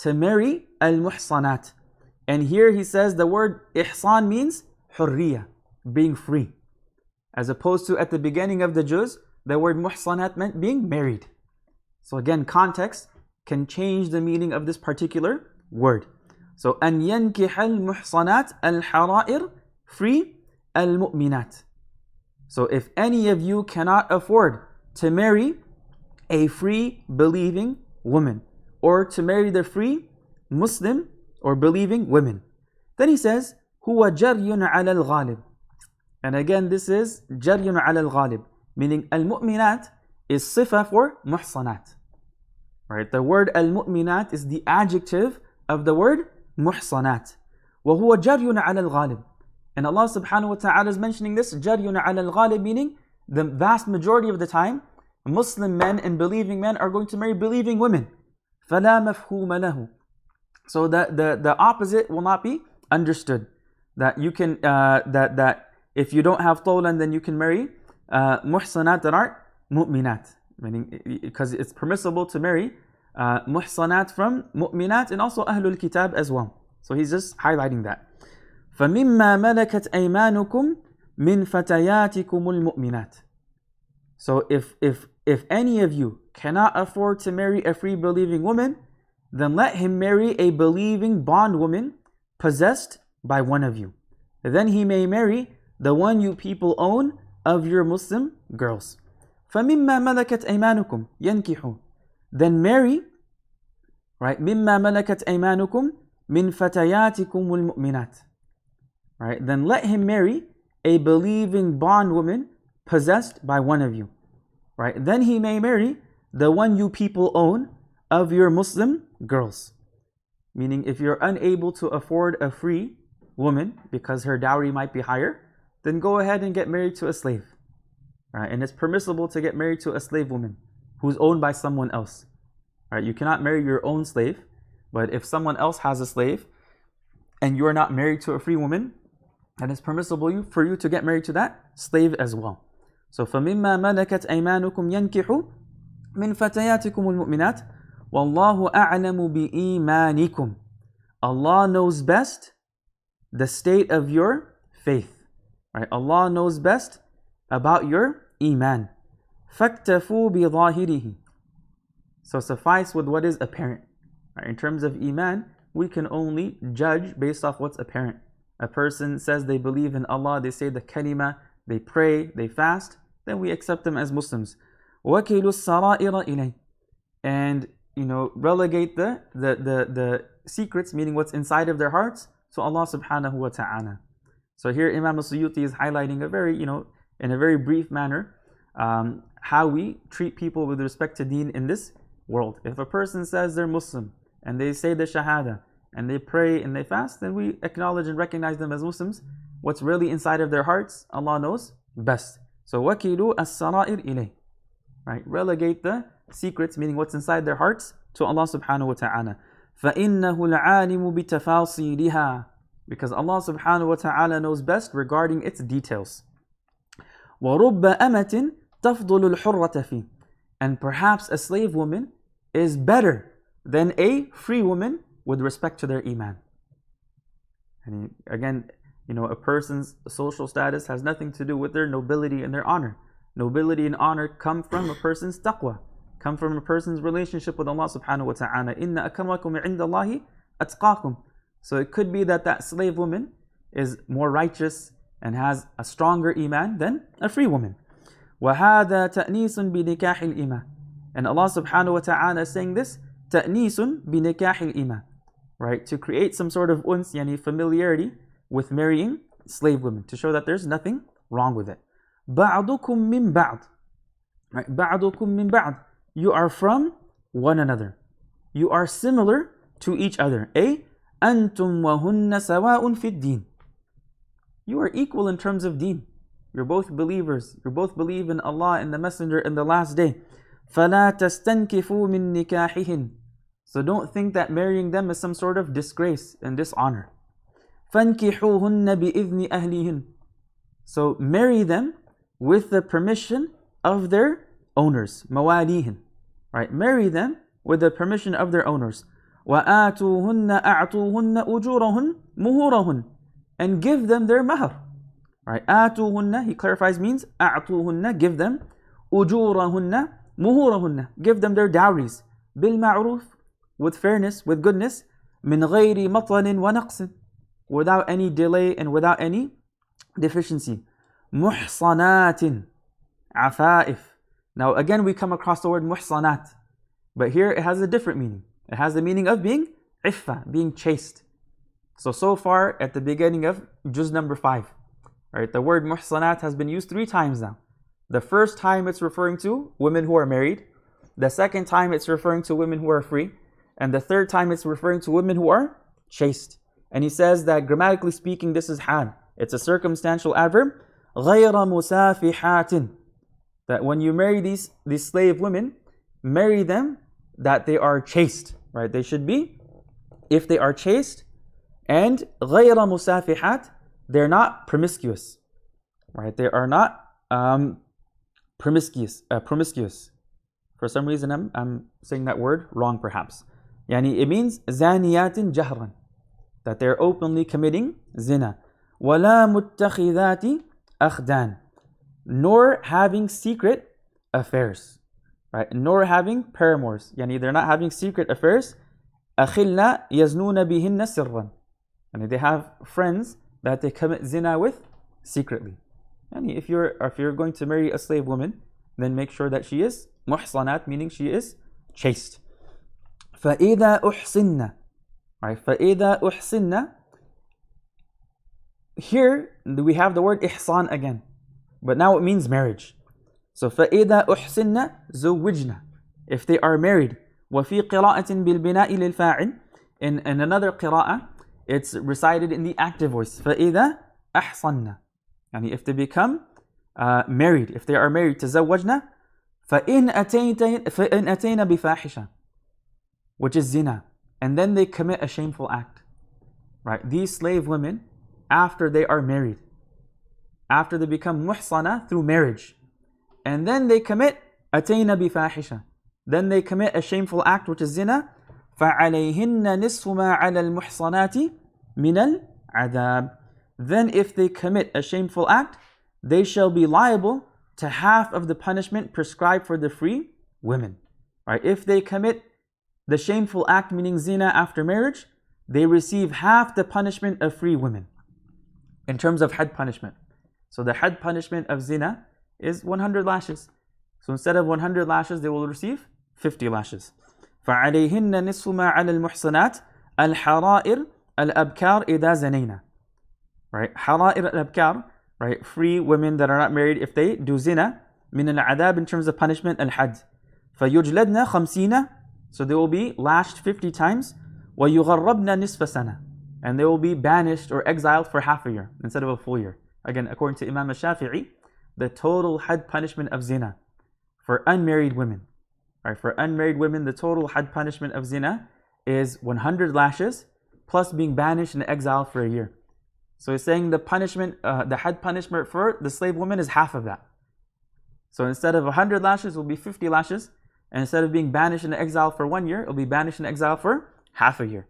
to marry al-muhsanat. And here he says the word ihsan means hurriya, being free. As opposed to at the beginning of the juz, the word muhsanat meant being married. So again, context can change the meaning of this particular word. So an yankiha al-muhsanat al-hara'ir, free al-mu'minat. So if any of you cannot afford to marry a free believing woman, or to marry the free Muslim or believing women, then he says huwa jaryun ala al-ghalib. And again, this is jaryun ala al-ghalib, meaning al-mu'minat is sifa for muhsanat. Right? The word al-mu'minat is the adjective of the word muhsanat. وَهُوَ جَرْيٌ عَلَى الْغَالِبِ. And Allah subhanahu wa ta'ala is mentioning this, جَرْيٌ عَلَى الْغَالِبِ, meaning the vast majority of the time, Muslim men and believing men are going to marry believing women. فَلَا مَفْهُومَ لَهُ. So the opposite will not be understood. That you can, that if you don't have طولا, then you can marry muhsanat that are mu'minat. Meaning, because it's permissible to marry muhsanat from mu'minat and also ahlul kitab as well. So he's just highlighting that. فَمِمَّا مَلَكَتْ أَيْمَانُكُمْ مِنْ فَتَيَاتِكُمُ الْمُؤْمِنَاتِ. So if any of you cannot afford to marry a free believing woman, then let him marry a believing bondwoman possessed by one of you. Then he may marry the one you people own of your Muslim girls. فَمِمَّا مَلَكَتْ أَيْمَانُكُمْ يَنْكِحُ. Then marry, right? مِمَّا مَلَكَتْ أَيْمَانُكُمْ مِنْ فَتَيَاتِكُمُ الْمُؤْمِنَاتِ. Right? Then let him marry a believing bondwoman possessed by one of you. Right? Then he may marry the one you people own of your Muslim girls. Meaning, if you're unable to afford a free woman because her dowry might be higher, then go ahead and get married to a slave. Right? And it's permissible to get married to a slave woman who's owned by someone else. Right? You cannot marry your own slave, but if someone else has a slave and you are not married to a free woman, then it's permissible for you to get married to that slave as well. So فَمِمَّا مَلَكَتْ أَيْمَانُكُمْ يَنْكِحُ مِنْ فَتَيَاتِكُمُ الْمُؤْمِنَاتِ وَاللَّهُ أَعْلَمُ بِإِيمَانِكُمْ. Allah knows best the state of your faith. Right? Allah knows best about your iman. فَاكْتَفُوا بِظَاهِرِهِ. So suffice with what is apparent. Right? In terms of iman, we can only judge based off what's apparent. A person says they believe in Allah, they say the kalima, they pray, they fast, then we accept them as Muslims. وَكِلُوا السَّرَائِرَ إِلَيْهِ. And relegate the secrets, meaning what's inside of their hearts, to Allah subhanahu wa ta'ala. So here Imam As-Suyuti is highlighting a very, in a very brief manner, how we treat people with respect to deen in this world. If a person says they're Muslim, and they say the shahada, and they pray and they fast, then we acknowledge and recognize them as Muslims. What's really inside of their hearts, Allah knows best. So وَكِلُوا السَّرَائِرْ إِلَيْهِ. Right? Relegate the secrets, meaning what's inside their hearts, to Allah subhanahu wa ta'ala. فَإِنَّهُ الْعَالِمُ بِتَفَاصِيلِهَا. Because Allah subhanahu wa ta'ala knows best regarding its details. وَرُبَّ أَمَةٍ تَفْضُلُ الْحُرَّةَ فِيهِ. And perhaps a slave woman is better than a free woman with respect to their iman. And again, a person's social status has nothing to do with their nobility and their honor. Nobility and honor come from a person's taqwa, come from a person's relationship with Allah subhanahu wa ta'ala. Inna akramakum indallahi atqakum. So it could be that slave woman is more righteous and has a stronger iman than a free woman. وَهَذَا تَأْنِيسٌ بِنِكَاحِ الْإِمَةِ. And Allah subhanahu wa ta'ala is saying this, تَأْنِيسٌ بِنِكَاحِ الْإِمَةِ, right? To create some sort of uns, yani familiarity with marrying slave women, to show that there's nothing wrong with it. بَعْضُكُم مِّن بَعْضٍ, right? بَعْضُكُم مِّن بَعْضٍ. You are from one another. You are similar to each other. أي أنتم وهن سواء في الدين. You are equal in terms of deen. You're both believers. You both believe in Allah and the Messenger and the last day. فَلَا تَسْتَنْكِفُوا مِن نِكَاحِهِنْ. So don't think that marrying them is some sort of disgrace and dishonor. فَانْكِحُوهُنَّ بِإِذْنِ أَهْلِهِنْ. So marry them with the permission of their owners. مواليهن. Right? Marry them with the permission of their owners. وَآتُوهُنَّ أَعْطُوهُنَّ أُجُورَهُنْ مُهُورَهُنْ. And give them their mahr. Right? آتُوهُنَّ, he clarifies, means أعطوهن, give them. أُجُورَهُنَّ مُهُورَهُنَّ, give them their dowries. بِالْمَعْرُوفِ, with fairness, with goodness. مِنْ غَيْرِ مَطْلٍ وَنَقْصٍ, without any delay and without any deficiency. مُحْصَنَاتٍ عَفَائِفٍ. Now again we come across the word muhsanat, but here it has a different meaning. It has the meaning of being iffa, being chaste. So far at the beginning of juz number 5, right, the word muhsanat has been used 3 times now. The first time it's referring to women who are married. The second time it's referring to women who are free. And the third time it's referring to women who are chaste. And he says that grammatically speaking, this is hal. It's a circumstantial adverb. غَيْرَ مُسَافِحَاتٍ. That when you marry these slave women, marry them that they are chaste. Right? They should be, if they are chaste, and غَيْرَ مُسَافِحَات, they're not promiscuous. Right? They are not promiscuous. For some reason I'm saying that word wrong perhaps. Yani it means zaniyatin jahran, that they're openly committing zina. وَلَا مُتَّخِذَاتِ أَخْدَانٍ, nor having secret affairs. Right? Nor having paramours. Yani they're not having secret affairs. أَخِلَّا يَزْنُونَ بِهِنَّ سِرًّا. Yani they have friends that they commit zina with secretly. Yani if you're going to marry a slave woman, then make sure that she is muhsanat, meaning she is chaste. فَإِذَا أُحْصِنَّ. Right? فَإِذَا أُحْصِنَّ. Here we have the word ihsan again, but now it means marriage. So فَإِذَا أُحْصِنَّ زُوِّجْنَ, if they are married. وَفِي قِرَاءَةٍ بِالْبِنَاءِ لِلْفَاعِلِ. In another qira'ah, it's recited in the active voice. فَإِذَا أَحْصَنَّ. And if they become married, if they are married, تزوجنا. فَإِنْ أَتَيْنَ بِفَاحِشَةٍ, which is zina, and then they commit a shameful act. Right? These slave women, after they are married, after they become muhsana through marriage, and then they commit أَتَيْنَ بِفَاحِشَةٍ, then they commit a shameful act, which is zina. فَعَلَيْهِنَّ نِصْفُ مَا عَلَى الْمُحْصَنَاتِ مِنَ الْعَذَابِ. Then if they commit a shameful act, they shall be liable to half of the punishment prescribed for the free women. Right? If they commit the shameful act, meaning zina, after marriage, they receive half the punishment of free women in terms of had punishment. So the had punishment of zina is 100 lashes. So instead of 100 lashes, they will receive 50 lashes. فَعَلَيْهِنَّ نِصْفُ مَا عَلَى الْمُحْصَنَاتِ الْحَرَائِرِ الْأَبْكَارِ إِذَا زَنَيْنَا. Right? حَرَائِرِ الْأَبْكَارِ, right? Free women that are not married, if they do zina, min al-adab, in terms of punishment, al-had. فَيُجْلَدْنَا خَمْسِينَ, so they will be lashed 50 times. وَيُغَرَّبْنَا نِصْفَ سَنَةٍ, and they will be banished or exiled for half a year instead of a full year. Again, according to Imam al-Shafi'i, the total had punishment of zina for unmarried women, right? For unmarried women, the total had punishment of zina is 100 lashes plus being banished and exiled for a year. So he's saying the punishment, the had punishment for the slave woman is half of that. So instead of 100 lashes, it will be 50 lashes. And instead of being banished and exiled for 1 year, it will be banished and exiled for half a year.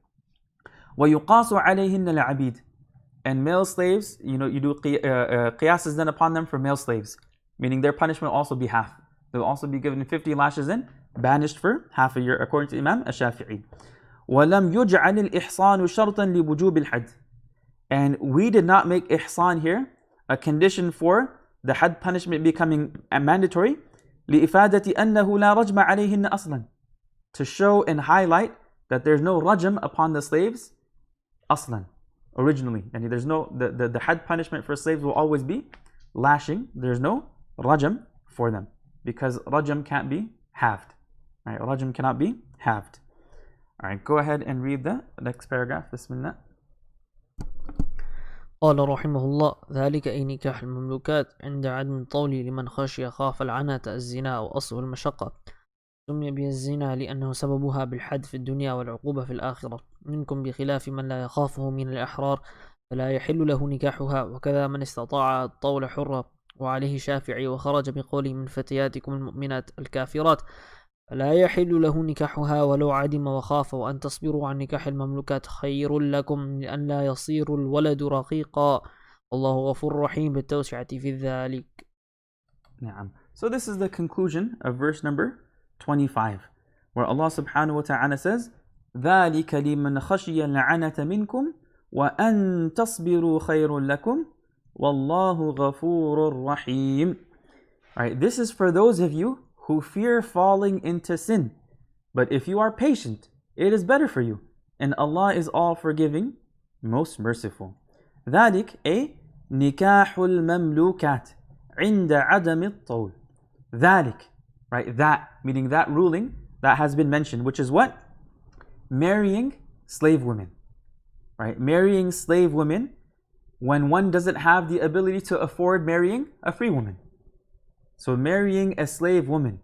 وَيُقَاسُ عَلَيْهِنَّ الْعَبِيدِ. And male slaves, you do qiyas is done upon them for male slaves, meaning their punishment will also be half. They will also be given 50 lashes and banished for half a year, according to Imam al-Shafi'i. وَلَمْ يُجْعَلِ الْإِحْصَانُ شَرْطًا لِوُجُوبِ الْحَدِّ. And we did not make ihsan here a condition for the had punishment becoming mandatory, لِإِفَادَةِ أَنَّهُ لَا رَجْمَ عَلَيْهِنَّ أَصْلًا, to show and highlight that there's no rajm upon the slaves aslan, originally. And there's no, the had punishment for slaves will always be lashing. There's no rajm for them, because rajm can't be halved. Right? Rajm cannot be halved. Alright, go ahead and read the next paragraph. Bismillah. قال رحمه الله: ذلك أي نكاح المملوكات عند عدم الطول لمن خشي خاف العنة الزنا أو أصل المشقة. سمي به الزنا لأنه سببها بالحد في الدنيا والعقوبة في الآخرة، منكم بخلاف من لا يخافه من الأحرار فلا يحل له نكاحها، وكذا من استطاع الطول حرة. وعليه شافعي وخرج بقوله من فتياتكم المؤمنات الكافرات فلا يحل له نكاحها ولو عدم وخاف، وأن تصبروا عن نكاح المملوكات خير لكم لأن لا يصير الولد رقيقا، والله غفور رحيم بالتوسعة في ذلك. نعم. So this is the conclusion of verse number 25, where Allah subhanahu wa ta'ala says, ذَلِكَ لِمَنْ خَشِيَ الْعَنَةَ مِنْكُمْ وَأَن تَصْبِرُوا خَيْرٌ لَكُمْ وَاللَّهُ غَفُورٌ رَحِيمٌ. Right, this is for those of you who fear falling into sin. But if you are patient, it is better for you. And Allah is all forgiving, most merciful. ذَلِكَ أي نِكَاحُ الْمَمْلُوكَاتِ عِنْدَ عَدَمِ الطَّوْلِ. ذَلِكَ, right, that, meaning that ruling that has been mentioned, which is what? Marrying slave women. Right, marrying slave women when one doesn't have the ability to afford marrying a free woman. So marrying a slave woman,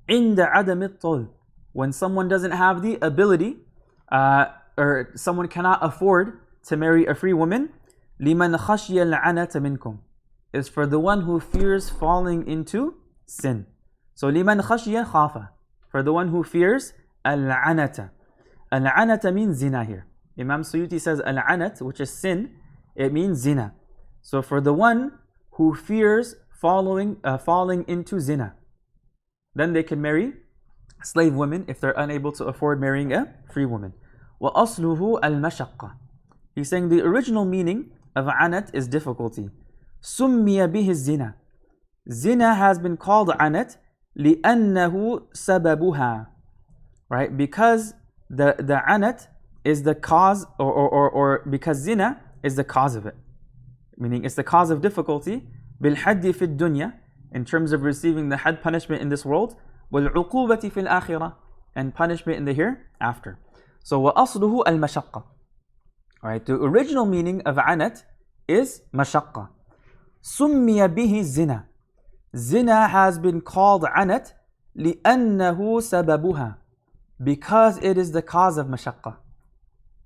عند عدم الطول, when someone doesn't have the ability, or someone cannot afford to marry a free woman, لمن خشي العنة منكم, is for the one who fears falling into sin. So لمن خشي خاف, for the one who fears العنة. العنة means zina here. Imam Suyuti says al-anat, which is sin, it means zina. So for the one who fears falling into zina, then they can marry slave women if they're unable to afford marrying a free woman. وَأَصْلُهُ الْمَشَقَّةِ. He's saying the original meaning of anat is difficulty. سُمِّيَ بِهِ الزِّنَا. Zina has been called anat لِأَنَّهُ سَبَبُهَا. Right? Because the anat is the cause, or because zina is the cause of it. Meaning it's the cause of difficulty. بِالْحَدِّ فِي الدُّنْيَا, in terms of receiving the had punishment in this world. وَالْعُقُوبَةِ فِي الْآخِرَةِ, and punishment in the hereafter. So وَأَصْلُهُ الْمَشَقَّةِ. Alright, the original meaning of anat is mashaqqa. سُمِّيَ بِهِ zina. Zina has been called anat لِأَنَّهُ سَبَبُهَا, because it is the cause of mashaqqa.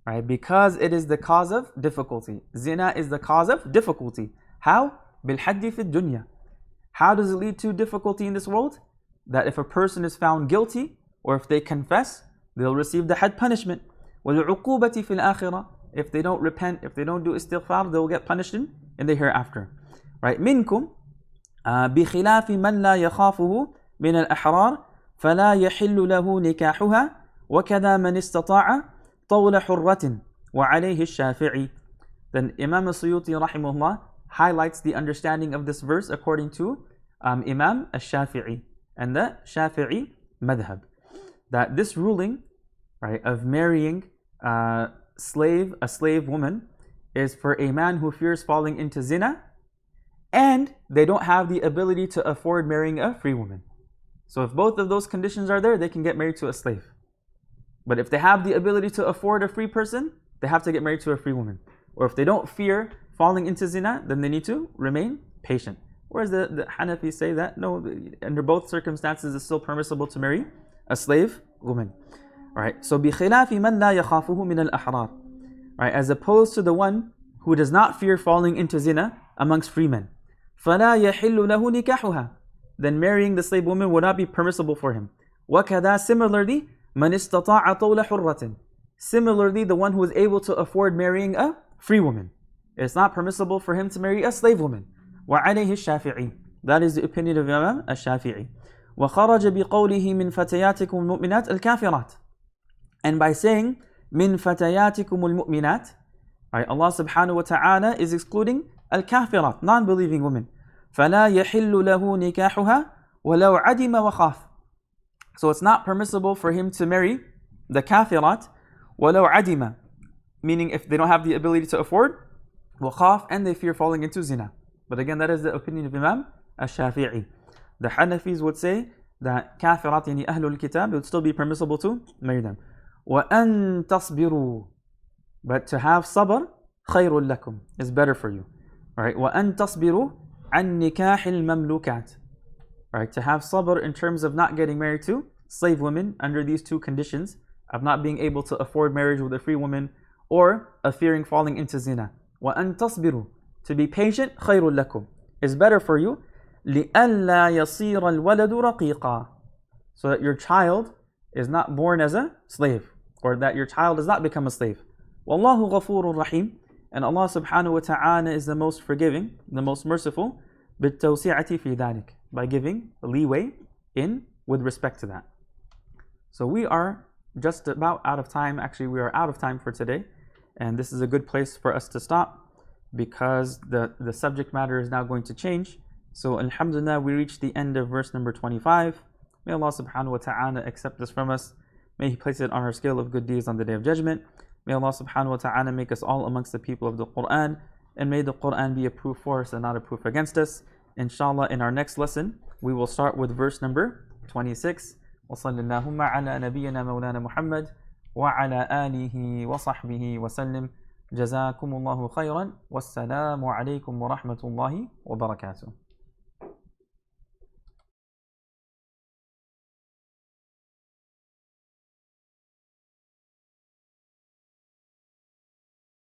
Right? Because it is the cause of difficulty. Zina is the cause of difficulty. How? بِالْحَدِّ فِي الدُّنْيَا. How does it lead to difficulty in this world? That if a person is found guilty, or if they confess, they'll receive the had punishment. وَالْعُقُوبَةِ فِي الْآخِرَةِ. If they don't repent, if they don't do istighfar, they'll get punished in the hereafter. Right? مِنْكُمْ بِخِلَافِ مَنْ لَا يَخَافُهُ مِنَ الْأَحْرَارِ فَلَا يَحِلُّ لَهُ نِكَاحُهَا وَكَذَا مَنِ استطاع طول حرة وعليه الشافعي. Then Imam Suyuti rahimahullah highlights the understanding of this verse according to Imam al-Shafi'i and the Shafi'i madhab, that this ruling, right, of marrying a slave woman is for a man who fears falling into zina and they don't have the ability to afford marrying a free woman. So if both of those conditions are there, they can get married to a slave. But if they have the ability to afford a free person, they have to get married to a free woman. Or if they don't fear falling into zina, then they need to remain patient. Whereas the Hanafis say that, no, under both circumstances, it's still permissible to marry a slave woman. Alright, so بِخِلَافِ مَنْ لَا يَخَافُهُ مِنَ الْأَحْرَارِ. Right, as opposed to the one who does not fear falling into zina amongst free men. فَلَا يَحِلُّ لَهُ نِكَاحُهَا. Then marrying the slave woman would not be permissible for him. وَكَذَا, similarly, مَنِ اسْتَطَاعَ طَوْلَ حُرَّةٍ. Similarly, the one who is able to afford marrying a free woman. It's not permissible for him to marry a slave woman. وَعَلَيْهِ الشَّافِعِي. That is the opinion of Imam al-Shafi'i. وَخَرَجَ بِقَوْلِهِ مِنْ فَتَيَاتِكُمُ الْمُؤْمِنَاتِ الْكَافِرَاتِ. And by saying مِنْ فَتَيَاتِكُمُ الْمُؤْمِنَاتِ, right, Allah subhanahu wa ta'ala is excluding الكافرات, non-believing women. فلا يحل له نكاحها ولو عدم وخاف. So it's not permissible for him to marry the kafirat ولو عدم, meaning if they don't have the ability to afford, وخاف, and they fear falling into zina. But again, that is the opinion of Imam al-Shafi'i. The Hanafis would say that kafirat, yani ahlul kitab, it would still be permissible to marry them. وَأَن تَصْبِرُوا, but to have sabr, خَيْرٌ لَكُمْ, is better for you. Alright, وَأَن تَصْبِرُوا عَن نِكَاحِ الْمَمْلُوكَاتِ. Alright, to have sabr in terms of not getting married to slave women under these two conditions, of not being able to afford marriage with a free woman, or of fearing falling into zina. وَأَن تَصْبِرُوا, to be patient, خَيْرٌ لَكُمْ, is better for you. لِأَلَّا يَصِيرَ الْوَلَدُ رَقِيقًا, so that your child is not born as a slave, or that your child does not become a slave. وَاللَّهُ غَفُورٌ رَحِيمٌ, and Allah subhanahu wa ta'ala is the most forgiving, the most merciful, بِالتَّوْسِعَةِ فِي ذَلِكَ, by giving leeway in with respect to that. So we are just about out of time. Actually, we are out of time for today, and this is a good place for us to stop, because the subject matter is now going to change. So alhamdulillah, we reached the end of verse number 25. May Allah subhanahu wa ta'ala accept this from us. May He place it on our scale of good deeds on the Day of Judgment. May Allah subhanahu wa ta'ala make us all amongst the people of the Quran, and may the Quran be a proof for us and not a proof against us. Inshallah, in our next lesson, we will start with verse number 26. وصلى اللهم على نبينا مولانا محمد وعلى آله وصحبه وسلم. جزاكم الله خيرا والسلام عليكم ورحمة الله وبركاته.